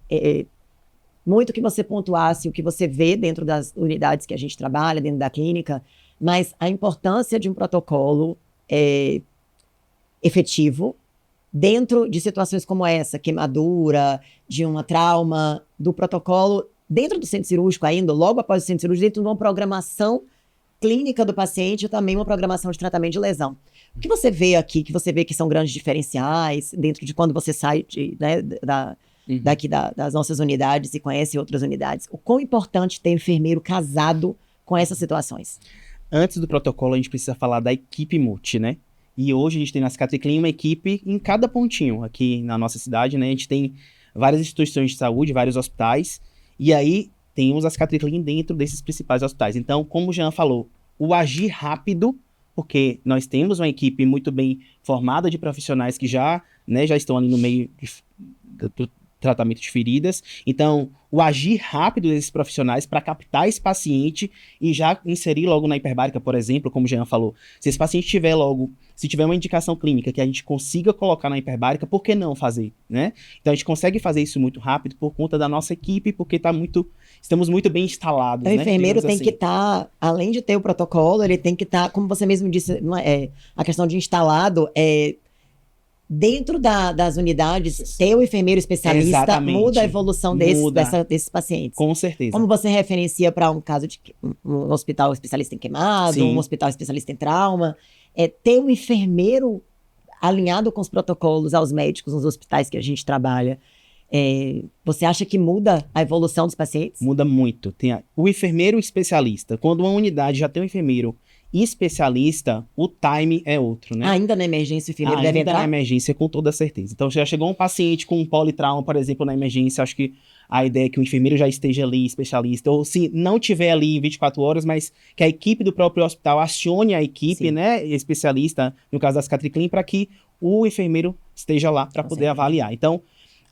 muito que você pontuasse o que você vê dentro das unidades que a gente trabalha, dentro da clínica, mas a importância de um protocolo efetivo dentro de situações como essa, queimadura, de uma trauma, do protocolo dentro do centro cirúrgico ainda, logo após o centro cirúrgico, dentro de uma programação clínica do paciente e também uma programação de tratamento de lesão. O que você vê aqui, que você vê que são grandes diferenciais dentro de quando você sai daqui das nossas unidades e conhece outras unidades? O quão importante ter enfermeiro casado com essas situações? Antes do protocolo, a gente precisa falar da equipe multi, né? E hoje a gente tem na Cicatriclin uma equipe em cada pontinho aqui na nossa cidade, né? A gente tem várias instituições de saúde, vários hospitais, e aí temos a Cicatriclin dentro desses principais hospitais. Então, como o Jean falou, o agir rápido, porque nós temos uma equipe muito bem formada de profissionais que já estão ali no meio do tratamento de feridas. Então, o agir rápido desses profissionais para captar esse paciente e já inserir logo na hiperbárica, por exemplo, como o Jean falou. Se esse paciente tiver se tiver uma indicação clínica que a gente consiga colocar na hiperbárica, por que não fazer, né? Então, a gente consegue fazer isso muito rápido por conta da nossa equipe, porque estamos muito bem instalados, O enfermeiro tem assim. que estar, além de ter o protocolo, ele tem que estar, como você mesmo disse, a questão de instalado dentro das unidades, ter o enfermeiro especialista. Exatamente. Muda a evolução desses pacientes. Com certeza. Como você referencia para um caso de um hospital especialista em queimado, Sim. um hospital especialista em trauma, ter um enfermeiro alinhado com os protocolos aos médicos nos hospitais que a gente trabalha. Você acha que muda a evolução dos pacientes? Muda muito. Tem o enfermeiro especialista. Quando uma unidade já tem um enfermeiro especialista, o time é outro, né? Ainda na emergência, o enfermeiro deve entrar? Na emergência, com toda certeza. Então, se já chegou um paciente com um politrauma, por exemplo, na emergência, acho que a ideia é que o enfermeiro já esteja ali, especialista, ou se não tiver ali em 24 horas, mas que a equipe do próprio hospital acione a equipe, Sim. né, especialista, no caso da Cicatriclin, para que o enfermeiro esteja lá para poder avaliar. Então,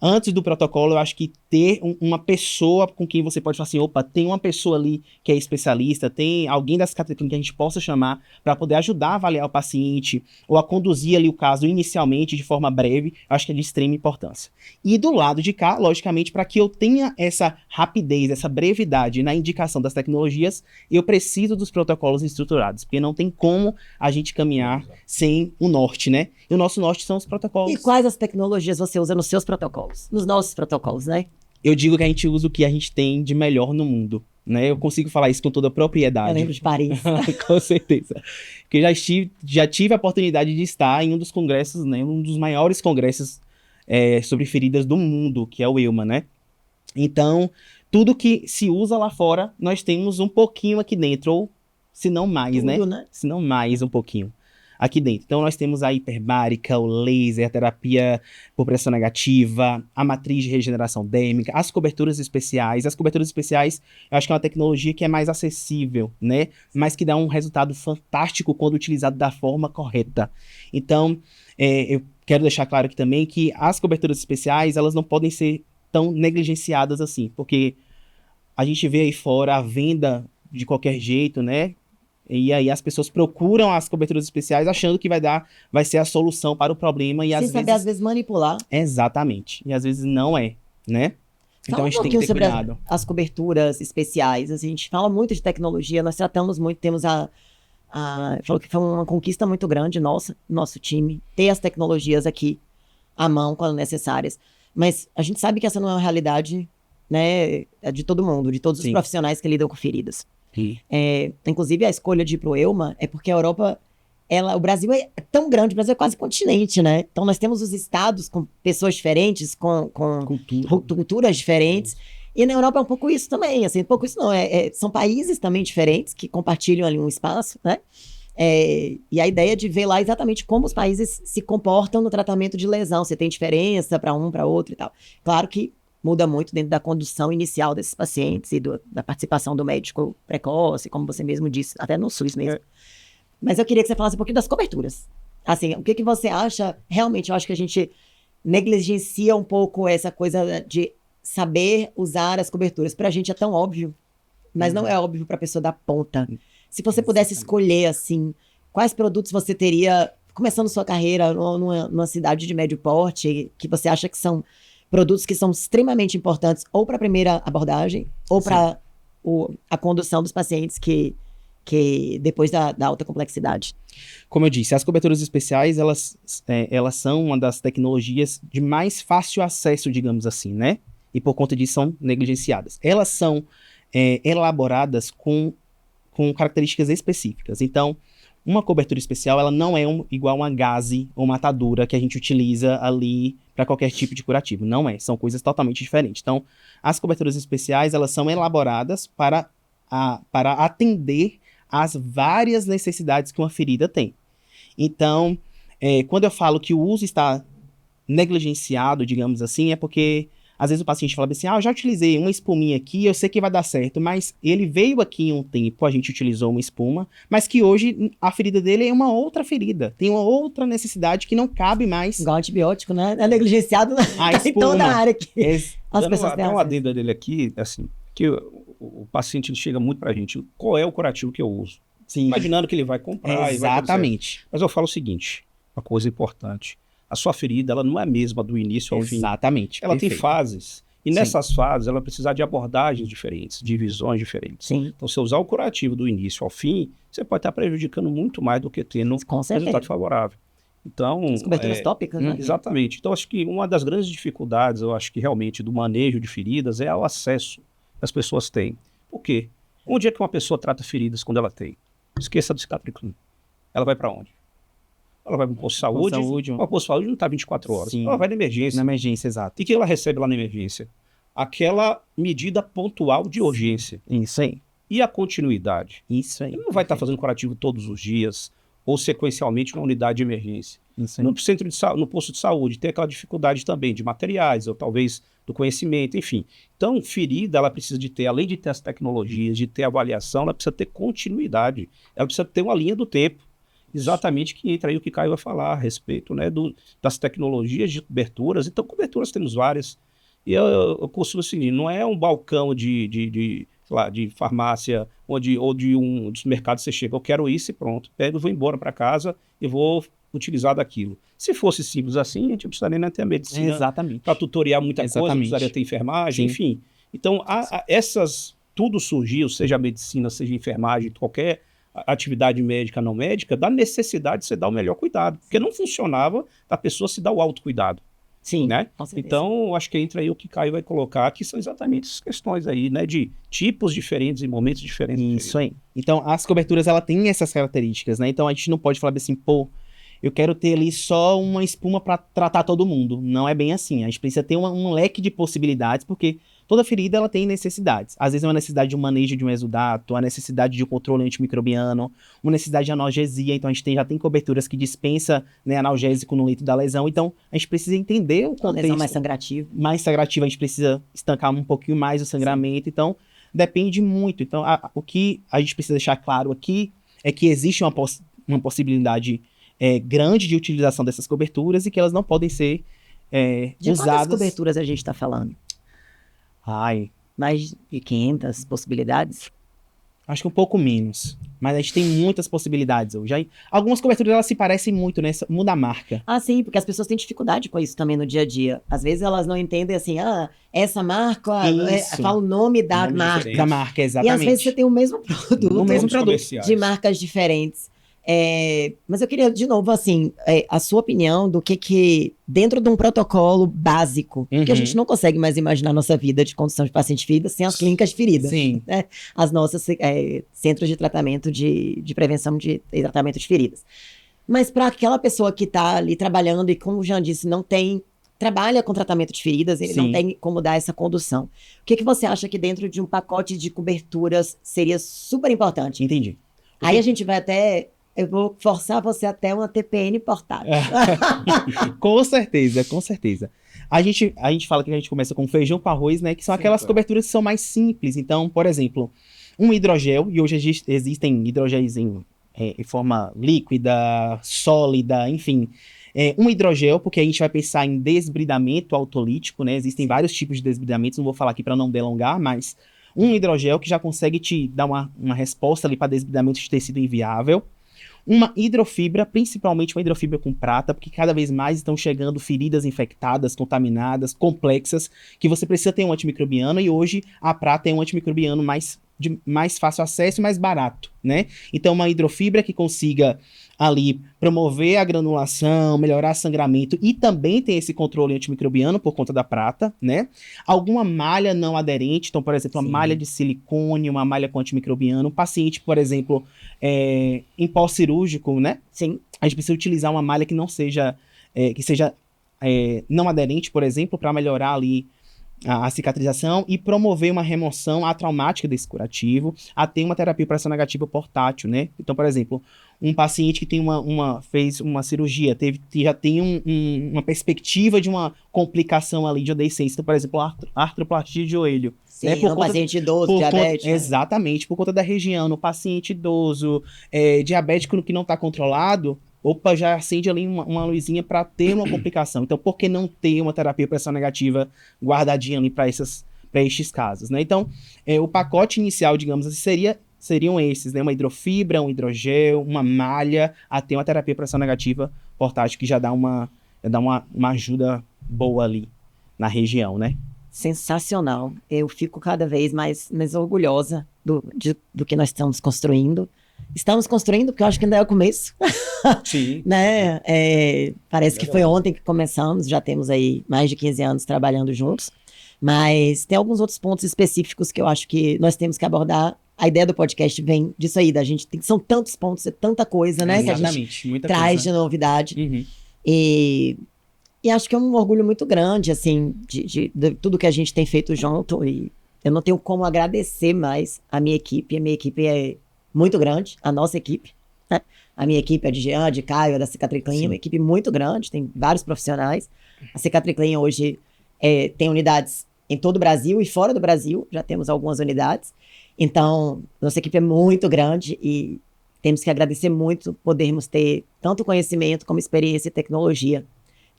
antes do protocolo, eu acho que ter uma pessoa com quem você pode falar assim, opa, tem uma pessoa ali que é especialista, tem alguém da Cicatriclin que a gente possa chamar para poder ajudar a avaliar o paciente ou a conduzir ali o caso inicialmente de forma breve, eu acho que é de extrema importância. E do lado de cá, logicamente, para que eu tenha essa rapidez, essa brevidade na indicação das tecnologias, eu preciso dos protocolos estruturados, porque não tem como a gente caminhar sem o norte, né? E o nosso norte são os protocolos. E quais as tecnologias você usa nos seus protocolos? Nos nossos protocolos, né? Eu digo que a gente usa o que a gente tem de melhor no mundo, né? Eu consigo falar isso com toda a propriedade. Eu lembro de Paris. Com certeza. Porque já tive a oportunidade de estar em um dos congressos, né? Um dos maiores congressos sobre feridas do mundo, que é o EUMA, né? Então, tudo que se usa lá fora, nós temos um pouquinho aqui dentro, ou se não mais, Tudo, né? Se não mais um pouquinho. aqui dentro. Então, nós temos a hiperbárica, o laser, a terapia por pressão negativa, a matriz de regeneração dérmica, as coberturas especiais. As coberturas especiais, eu acho que é uma tecnologia que é mais acessível, né? Mas que dá um resultado fantástico quando utilizado da forma correta. Então, eu quero deixar claro aqui também que as coberturas especiais, elas não podem ser tão negligenciadas assim, porque a gente vê aí fora a venda de qualquer jeito, né? E aí as pessoas procuram as coberturas especiais achando que vai ser a solução para o problema e às vezes manipular. Exatamente. E às vezes não é, né? Então Fala a gente um tem que pouquinho ter sobre cuidado. as coberturas especiais. A gente fala muito de tecnologia, nós tratamos muito, temos falou que foi uma conquista muito grande nosso time, ter as tecnologias aqui à mão quando necessárias. Mas a gente sabe que essa não é uma realidade, né, de todo mundo, de todos os Sim. profissionais que lidam com feridas. Sim. Inclusive, a escolha de ir para o EUMA é porque a Europa, o Brasil é tão grande, o Brasil é quase continente, né? Então, nós temos os estados com pessoas diferentes, com culturas diferentes. E na Europa é um pouco isso também, assim, um pouco isso não, são países também diferentes que compartilham ali um espaço, né? E a ideia de ver lá exatamente como os países se comportam no tratamento de lesão, se tem diferença para um, para outro e tal. Claro que muda muito dentro da condução inicial desses pacientes e da participação do médico precoce, como você mesmo disse, até no SUS mesmo. Mas eu queria que você falasse um pouquinho das coberturas. Assim, o que você acha? Realmente, eu acho que a gente negligencia um pouco essa coisa de saber usar as coberturas. Pra gente é tão óbvio, mas não é óbvio pra pessoa da ponta. Se você pudesse escolher, assim, quais produtos você teria, começando sua carreira numa cidade de médio porte, que você acha que são produtos que são extremamente importantes ou para a primeira abordagem ou para a condução dos pacientes que depois da alta complexidade. Como eu disse, as coberturas especiais, elas são uma das tecnologias de mais fácil acesso, digamos assim, né? E por conta disso são negligenciadas. Elas são elaboradas com características específicas. Então, uma cobertura especial, ela não é igual uma gaze ou uma atadura que a gente utiliza ali para qualquer tipo de curativo. Não é, são coisas totalmente diferentes. Então, as coberturas especiais, elas são elaboradas para atender às várias necessidades que uma ferida tem. Então, quando eu falo que o uso está negligenciado, digamos assim, é porque às vezes o paciente fala assim, eu já utilizei uma espuminha aqui, eu sei que vai dar certo, mas ele veio aqui em um tempo, a gente utilizou uma espuma, mas que hoje a ferida dele é uma outra ferida, tem uma outra necessidade que não cabe mais. Igual antibiótico, né? É negligenciado em toda a área que as pessoas têm. Tem uma adenda dele aqui, assim, que o paciente chega muito pra gente, qual é o curativo que eu uso? Sim. Imaginando que ele vai comprar. Exatamente. Mas eu falo o seguinte, uma coisa importante. A sua ferida, ela não é a mesma do início ao fim. Exatamente. Ela tem fases. E Sim. nessas fases, ela vai precisar de abordagens diferentes, de visões diferentes. Sim. Então, se você usar o curativo do início ao fim, você pode estar prejudicando muito mais do que tendo resultado favorável. Então, as coberturas tópicas, né? Exatamente. Então, acho que uma das grandes dificuldades, eu acho que realmente do manejo de feridas é o acesso que as pessoas têm. Por quê? Onde é que uma pessoa trata feridas quando ela tem? Esqueça do Cicatriclin. Ela vai para onde? Ela vai para um posto de saúde. O posto de saúde não está 24 horas. Sim. Ela vai na emergência. Na emergência, exato. E o que ela recebe lá na emergência? Aquela medida pontual de urgência. Isso aí. E a continuidade? Isso aí. Ele não vai estar fazendo curativo todos os dias ou sequencialmente na unidade de emergência. Isso aí. No posto de saúde tem aquela dificuldade também de materiais ou talvez do conhecimento, enfim. Então, ferida, ela precisa de ter, além de ter as tecnologias, de ter avaliação, ela precisa ter continuidade. Ela precisa ter uma linha do tempo. Exatamente que entra aí o que Caio vai falar a respeito, né, das tecnologias de coberturas. Então, coberturas temos várias. E eu costumo assim, não é um balcão de farmácia ou de um dos mercados você chega, eu quero isso e pronto. Pego, vou embora para casa e vou utilizar daquilo. Se fosse simples assim, a gente não precisaria nem ter a medicina para tutoriar muita coisa, não precisaria ter enfermagem, Sim. enfim. Então, tudo surgiu, seja a medicina, seja a enfermagem, qualquer atividade médica, não médica, da necessidade de você dar o melhor cuidado. Porque não funcionava a pessoa se dar o autocuidado. Sim, né? com certeza. Então, acho que entra aí o que Caio vai colocar, que são exatamente essas questões aí, né? De tipos diferentes e momentos diferentes. Isso aí. Então, as coberturas, ela tem essas características, né? Então, a gente não pode falar assim, eu quero ter ali só uma espuma para tratar todo mundo. Não é bem assim. A gente precisa ter um leque de possibilidades, porque toda ferida ela tem necessidades. Às vezes é uma necessidade de um manejo de um exudato, a necessidade de um controle antimicrobiano, uma necessidade de analgesia. Então a gente já tem coberturas que dispensa, né, analgésico no leito da lesão. Então a gente precisa entender o Uma contexto. lesão mais sangrativa. Mais sangrativa, a gente precisa estancar um pouquinho mais o sangramento. Então depende muito. Então o que a gente precisa deixar claro aqui é que existe uma possibilidade grande de utilização dessas coberturas e que elas não podem ser De quantas usadas. coberturas a gente está falando? Ai, Mais de 500 possibilidades? acho que um pouco menos. Mas a gente tem muitas possibilidades hoje. Aí, algumas coberturas elas se parecem muito, né? Muda a marca. Ah, sim, porque as pessoas têm dificuldade com isso também no dia a dia. Às vezes elas não entendem assim, essa marca, Isso. fala o nome da Nome marca. diferente. Da marca, E exatamente. às vezes você tem o mesmo produto O mesmo Nomes produto. comerciais. de marcas diferentes. Mas eu queria, de novo, assim, a sua opinião do que dentro de um protocolo básico, que a gente não consegue mais imaginar a nossa vida de condução de paciente ferida sem as clínicas de ferida. Sim. As nossas centros de tratamento de prevenção e tratamento de feridas. Mas para aquela pessoa que está ali trabalhando e, como o Jean disse, trabalha com tratamento de feridas, ele não Sim. tem como dar essa condução. O que você acha que dentro de um pacote de coberturas seria super importante? Entendi. Aí a gente vai até... Eu vou forçar você até uma TPN portátil. Com certeza, com certeza. A gente fala que a gente começa com feijão com arroz, né? Que são Sim, aquelas claro. coberturas que são mais simples. Então, por exemplo, um hidrogel, e hoje existem hidrogéis em forma líquida, sólida, enfim. Um hidrogel, porque a gente vai pensar em desbridamento autolítico, né? Existem vários tipos de desbridamentos, não vou falar aqui para não delongar, mas um hidrogel que já consegue te dar uma resposta ali para desbridamento de tecido inviável. Uma hidrofibra, principalmente uma hidrofibra com prata, porque cada vez mais estão chegando feridas infectadas, contaminadas, complexas, que você precisa ter um antimicrobiano, e hoje a prata é um antimicrobiano de mais fácil acesso e mais barato, né? Então uma hidrofibra que consiga ali promover a granulação, melhorar sangramento e também tem esse controle antimicrobiano por conta da prata, né? Alguma malha não aderente, então, por exemplo, uma Sim. malha de silicone, uma malha com antimicrobiano, um paciente, por exemplo, em pós-cirúrgico, né? Sim. A gente precisa utilizar uma malha que não seja, não aderente, por exemplo, para melhorar ali a cicatrização e promover uma remoção atraumática desse curativo, até uma terapia pressão negativa portátil, né? Então, por exemplo, um paciente que tem fez uma cirurgia, já tem uma perspectiva de uma complicação ali de deiscência, então, por exemplo, artroplastia de joelho. Sim, Por no conta- paciente idoso, Por conta- diabético. exatamente, por conta da região, no paciente idoso, diabético que não está controlado, já acende ali uma luzinha para ter uma complicação. Então, por que não ter uma terapia pressão negativa guardadinha ali para estes casos, né? Então, o pacote inicial, digamos assim, seriam esses, né? Uma hidrofibra, um hidrogel, uma malha, até uma terapia pressão negativa portátil, que já dá uma ajuda boa ali na região, né? Sensacional. Eu fico cada vez mais orgulhosa do que nós estamos construindo. Estamos construindo, porque eu acho que ainda é o começo, Sim. né? Parece que foi ontem que começamos, já temos aí mais de 15 anos trabalhando juntos, mas tem alguns outros pontos específicos que eu acho que nós temos que abordar. A ideia do podcast vem disso aí, são tantos pontos, é tanta coisa, né? Que a gente Exatamente, muita traz coisa. de novidade. Uhum. E acho que é um orgulho muito grande, assim, de tudo que a gente tem feito junto. E eu não tenho como agradecer mais a minha equipe. A minha equipe é muito grande, a nossa equipe, né? A minha equipe é de Jean, de Caio, é da Cicatriclin, uma equipe muito grande, tem vários profissionais. A Cicatriclin hoje tem unidades em todo o Brasil e fora do Brasil, já temos algumas unidades. Então, nossa equipe é muito grande e temos que agradecer muito podermos ter tanto conhecimento como experiência e tecnologia.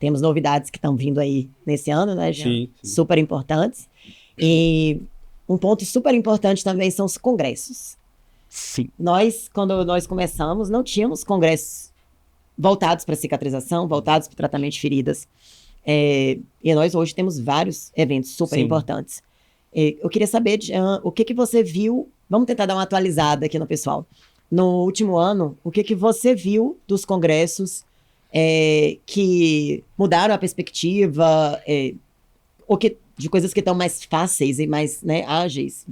Temos novidades que estão vindo aí nesse ano, né, Jean? Sim. Super importantes. E um ponto super importante também são os congressos. Sim. Quando nós começamos, não tínhamos congressos voltados para cicatrização, voltados para tratamento de feridas. E nós hoje temos vários eventos super Sim. importantes. Eu queria saber, Jean, o que você viu? Vamos tentar dar uma atualizada aqui no pessoal. No último ano, o que você viu dos congressos que mudaram a perspectiva, de coisas que estão mais fáceis e mais, né, ágeis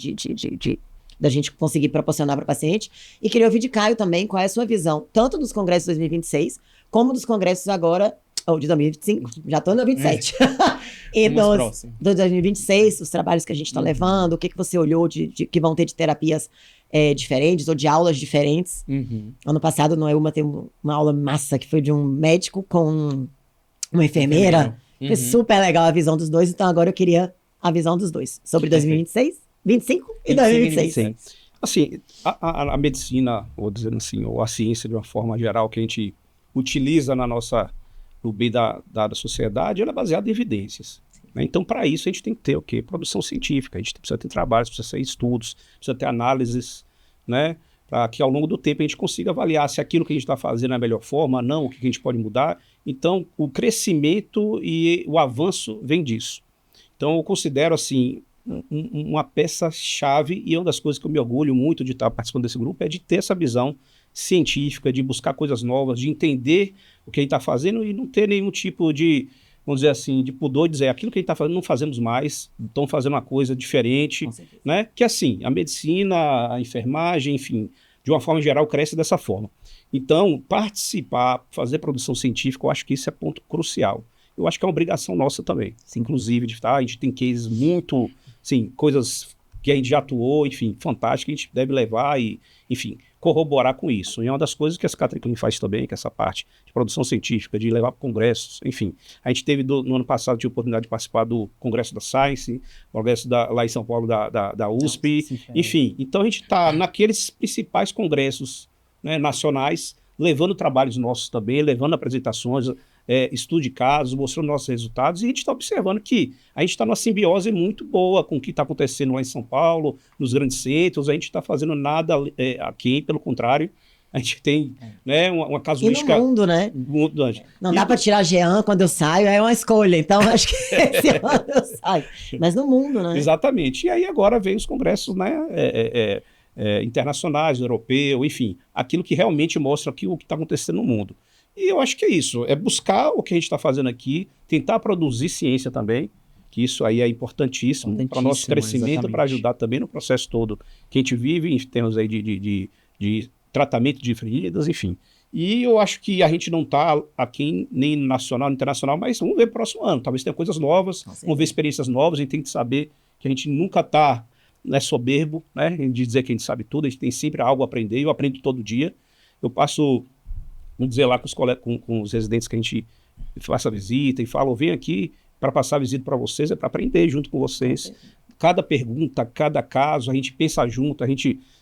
da gente conseguir proporcionar para o paciente. E queria ouvir de Caio também qual é a sua visão, tanto dos congressos 2026, como dos congressos agora ou de 2025, já estou em 2027. E Vamos dos, próximo. do 2026, os trabalhos que a gente está levando, o que você olhou que vão ter de terapias diferentes ou de aulas diferentes. Uhum. Ano passado, no EUMA, teve uma aula massa que foi de um médico com uma enfermeira. Foi super legal a visão dos dois, então agora eu queria a visão dos dois. Sobre 2026, 25 e 2026. Assim, a medicina, ou dizendo assim, ou a ciência de uma forma geral que a gente utiliza no bem da sociedade, ela é baseada em evidências. Né? Então, para isso, a gente tem que ter o quê? Produção científica, a gente precisa ter trabalhos, precisa ter estudos, precisa ter análises, né? Para que ao longo do tempo a gente consiga avaliar se aquilo que a gente está fazendo é a melhor forma, não, o que a gente pode mudar. Então, o crescimento e o avanço vem disso. Então, eu considero, assim, uma peça-chave, e uma das coisas que eu me orgulho muito de estar participando desse grupo é de ter essa visão científica, de buscar coisas novas, de entender o que a gente está fazendo e não ter nenhum tipo de, vamos dizer assim, de pudor de dizer aquilo que a gente está fazendo não fazemos mais, estamos fazendo uma coisa diferente, né? Que assim, a medicina, a enfermagem, enfim, de uma forma geral cresce dessa forma. Então, participar, fazer produção científica, eu acho que isso é ponto crucial. Eu acho que é uma obrigação nossa também, inclusive, de estar, a gente tem cases muito, sim, coisas que a gente já atuou, enfim, fantásticas, que a gente deve levar e, enfim, corroborar com isso. E é uma das coisas que a Cicatriclin faz também, que é essa parte de produção científica, de levar para congressos, enfim. A gente teve, no ano passado, tive a oportunidade de participar do Congresso da Science, Congresso lá em São Paulo da USP, enfim. Então a gente está naqueles principais congressos, né, nacionais, levando trabalhos nossos também, levando apresentações, estudo de casos, mostrando nossos resultados, e a gente está observando que a gente está numa simbiose muito boa com o que está acontecendo lá em São Paulo, nos grandes centros, a gente está fazendo nada aqui, pelo contrário, a gente tem né, uma casuística... E no mundo, né? Não dá para tirar Jean quando eu saio, é uma escolha, então acho que esse ano eu saio. Mas no mundo, né? Exatamente, e aí agora vem os congressos, né, internacionais, europeu, enfim, aquilo que realmente mostra aqui o que está acontecendo no mundo. E eu acho que é isso, é buscar o que a gente está fazendo aqui, tentar produzir ciência também, que isso aí é importantíssimo para o nosso crescimento, para ajudar também no processo todo que a gente vive em termos aí de tratamento de feridas, enfim. E eu acho que a gente não está aqui nem nacional, nem internacional, mas vamos ver o próximo ano, talvez tenha coisas novas, vamos ver experiências novas, a gente tem que saber que a gente nunca está soberbo, né, de dizer que a gente sabe tudo, a gente tem sempre algo a aprender, eu aprendo todo dia, eu passo... Vamos dizer lá com os colegas, com os residentes que a gente faça a visita e fala, vem aqui para passar a visita para vocês, é para aprender junto com vocês. Cada pergunta, cada caso, a gente pensa junto,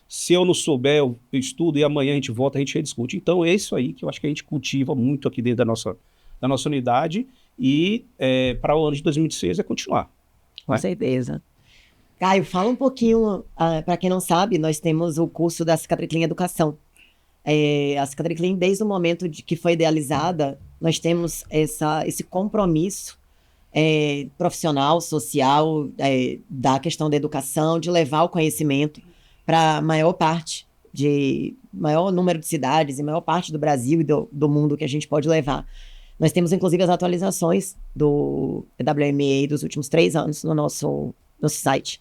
se eu não souber, eu estudo e amanhã a gente volta, a gente rediscute. Então é isso aí que eu acho que a gente cultiva muito aqui dentro da nossa unidade e para o ano de 2026 é continuar. Com certeza. Caio, fala um pouquinho, para quem não sabe, nós temos o curso da Cicatriclin Educação. A Cicatriclin, desde o momento que foi idealizada, nós temos esse compromisso profissional, social, da questão da educação, de levar o conhecimento para maior número de cidades e maior parte do Brasil e do mundo que a gente pode levar. Nós temos, inclusive, as atualizações do WMA dos últimos 3 anos no nosso site.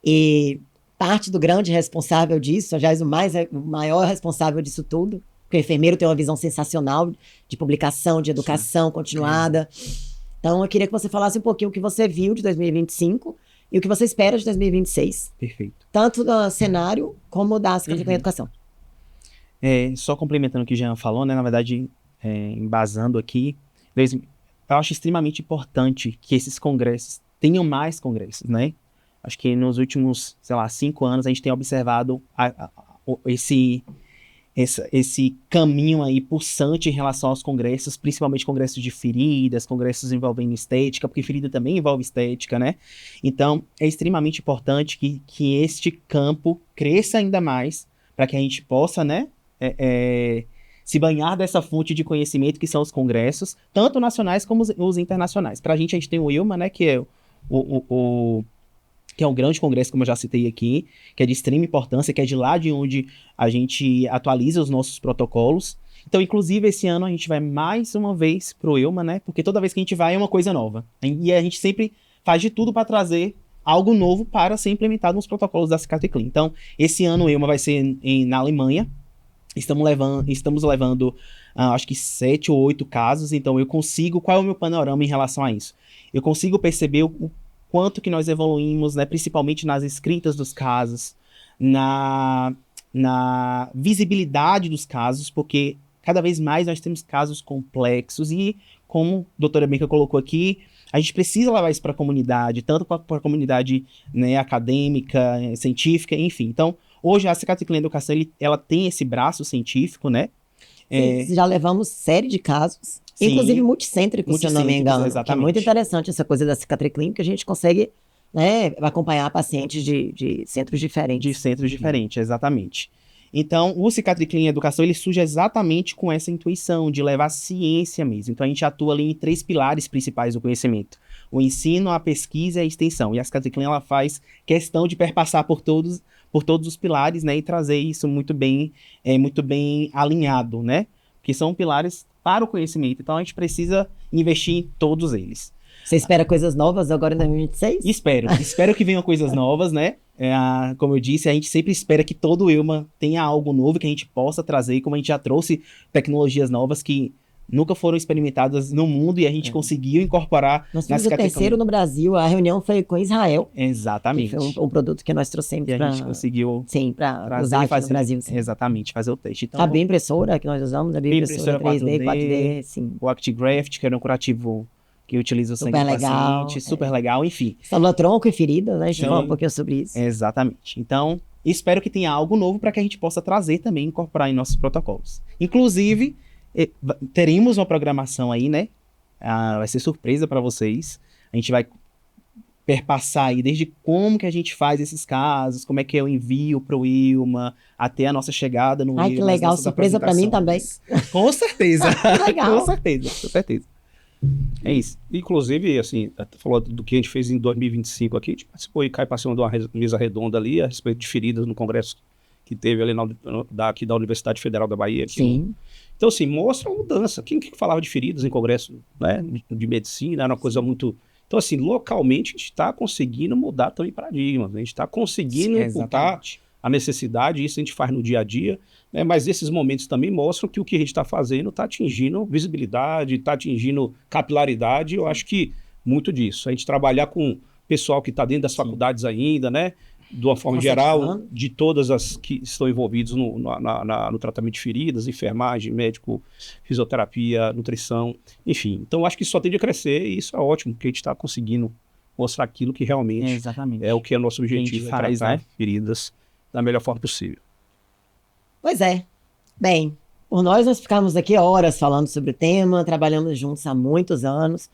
E parte do grande responsável disso, aliás, o maior responsável disso tudo, porque o enfermeiro tem uma visão sensacional de publicação, de educação continuada. Então, eu queria que você falasse um pouquinho o que você viu de 2025 e o que você espera de 2026. Perfeito. Tanto do cenário como da Cicatriclin Educação. Só complementando o que o Jean falou, né, na verdade, embasando aqui, eu acho extremamente importante que esses congressos tenham mais congressos, né? Acho que nos últimos, 5 anos a gente tem observado esse caminho aí pulsante em relação aos congressos, principalmente congressos de feridas, congressos envolvendo estética, porque ferida também envolve estética, né? Então, é extremamente importante que este campo cresça ainda mais para que a gente possa, né, se banhar dessa fonte de conhecimento que são os congressos, tanto nacionais como os internacionais. Para a gente tem o ILMA, né, que é que é um grande congresso, como eu já citei aqui, que é de extrema importância, que é de lá de onde a gente atualiza os nossos protocolos. Então, inclusive, esse ano a gente vai mais uma vez pro ILMA, né? Porque toda vez que a gente vai é uma coisa nova. E a gente sempre faz de tudo para trazer algo novo para ser implementado nos protocolos da Cicatriclin. Então, esse ano o ILMA vai ser na Alemanha. Estamos levando acho que 7 ou 8 casos, então eu consigo, qual é o meu panorama em relação a isso? Eu consigo perceber o quanto que nós evoluímos, né, principalmente nas escritas dos casos, na visibilidade dos casos, porque cada vez mais nós temos casos complexos e, como a doutora Bianca colocou aqui, a gente precisa levar isso para a comunidade, tanto para a comunidade, né, acadêmica, científica, enfim. Então, hoje a Cicatric Clean Educação, ela tem esse braço científico, né? Sim, já levamos série de casos, Sim. inclusive multicêntricos, se eu não me engano. Exatamente. Que é muito interessante essa coisa da Cicatric Clean, que a gente consegue, né, acompanhar pacientes de centros diferentes. De centros diferentes, exatamente. Então, o Cicatric Clean Educação, ele surge exatamente com essa intuição de levar ciência mesmo. Então, a gente atua ali em 3 pilares principais do conhecimento. O ensino, a pesquisa e a extensão. E a Cicatric Clean, ela faz questão de perpassar por todos os pilares, né? E trazer isso muito bem alinhado, né? Que são pilares para o conhecimento. Então, a gente precisa investir em todos eles. Você espera coisas novas agora em 2026? Espero que venham coisas novas, né? Como eu disse, a gente sempre espera que todo ILMA tenha algo novo que a gente possa trazer, como a gente já trouxe tecnologias novas que nunca foram experimentadas no mundo e a gente conseguiu incorporar. Nós fomos o terceiro no Brasil, a reunião foi com Israel. Exatamente. Que foi um produto que nós trouxemos para a gente conseguiu para usar aqui no Brasil. Sim. Exatamente, fazer o teste. Então, a bioimpressora que nós usamos, a bioimpressora 3D, 4D, sim. O ActiGraft, que era um curativo que utiliza o sangue do paciente, super legal, enfim. Célula-tronco e ferida, né? A gente fala um pouquinho sobre isso. Exatamente. Então, espero que tenha algo novo para que a gente possa trazer também, incorporar em nossos protocolos. Inclusive, teremos uma programação aí, né? Vai ser surpresa para vocês. A gente vai perpassar aí desde como que a gente faz esses casos, como é que é o envio para o ILMA, até a nossa chegada no ILMA. Ai, que legal, surpresa para mim também. Com certeza. Legal. Com certeza. É isso. Inclusive, assim, falou do que a gente fez em 2025 aqui, a gente participou e cai para cima de uma mesa redonda ali a respeito de feridas no congresso que teve ali aqui da Universidade Federal da Bahia. Sim. Então, assim, mostra uma mudança. Quem que falava de feridas em congresso, né, de medicina, era uma coisa muito... Então, assim, localmente a gente está conseguindo mudar também paradigmas, né? A gente está conseguindo imputar a necessidade, isso a gente faz no dia a dia, né? Mas esses momentos também mostram que o que a gente está fazendo está atingindo visibilidade, está atingindo capilaridade. Eu acho que muito disso. A gente trabalhar com pessoal que está dentro das faculdades ainda, né? De uma forma geral, de todas as que estão envolvidos no tratamento de feridas, enfermagem, médico, fisioterapia, nutrição, enfim. Então, acho que isso só tende a crescer e isso é ótimo, porque a gente está conseguindo mostrar aquilo que realmente é o que é nosso objetivo, tratar feridas da melhor forma possível. Pois é. Bem, por nós ficamos aqui horas falando sobre o tema, trabalhamos juntos há muitos anos.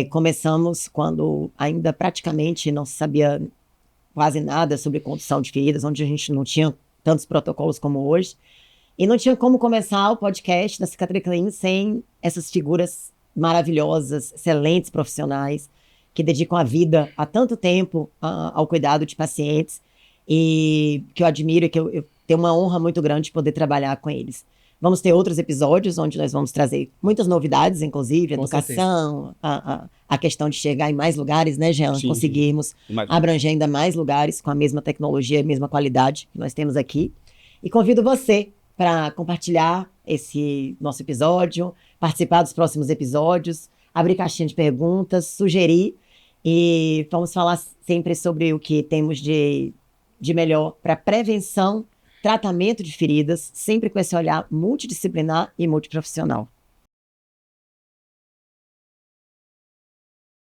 Começamos quando ainda praticamente não se sabia quase nada sobre condução de feridas, onde a gente não tinha tantos protocolos como hoje. E não tinha como começar o podcast da Cicatric Clean sem essas figuras maravilhosas, excelentes profissionais, que dedicam a vida há tanto tempo ao cuidado de pacientes, e que eu admiro e que eu tenho uma honra muito grande de poder trabalhar com eles. Vamos ter outros episódios onde nós vamos trazer muitas novidades, inclusive, educação, a questão de chegar em mais lugares, né, Jean? Sim, conseguirmos abranger ainda mais lugares com a mesma tecnologia, a mesma qualidade que nós temos aqui. E convido você para compartilhar esse nosso episódio, participar dos próximos episódios, abrir caixinha de perguntas, sugerir, e vamos falar sempre sobre o que temos de melhor para prevenção, tratamento de feridas, sempre com esse olhar multidisciplinar e multiprofissional.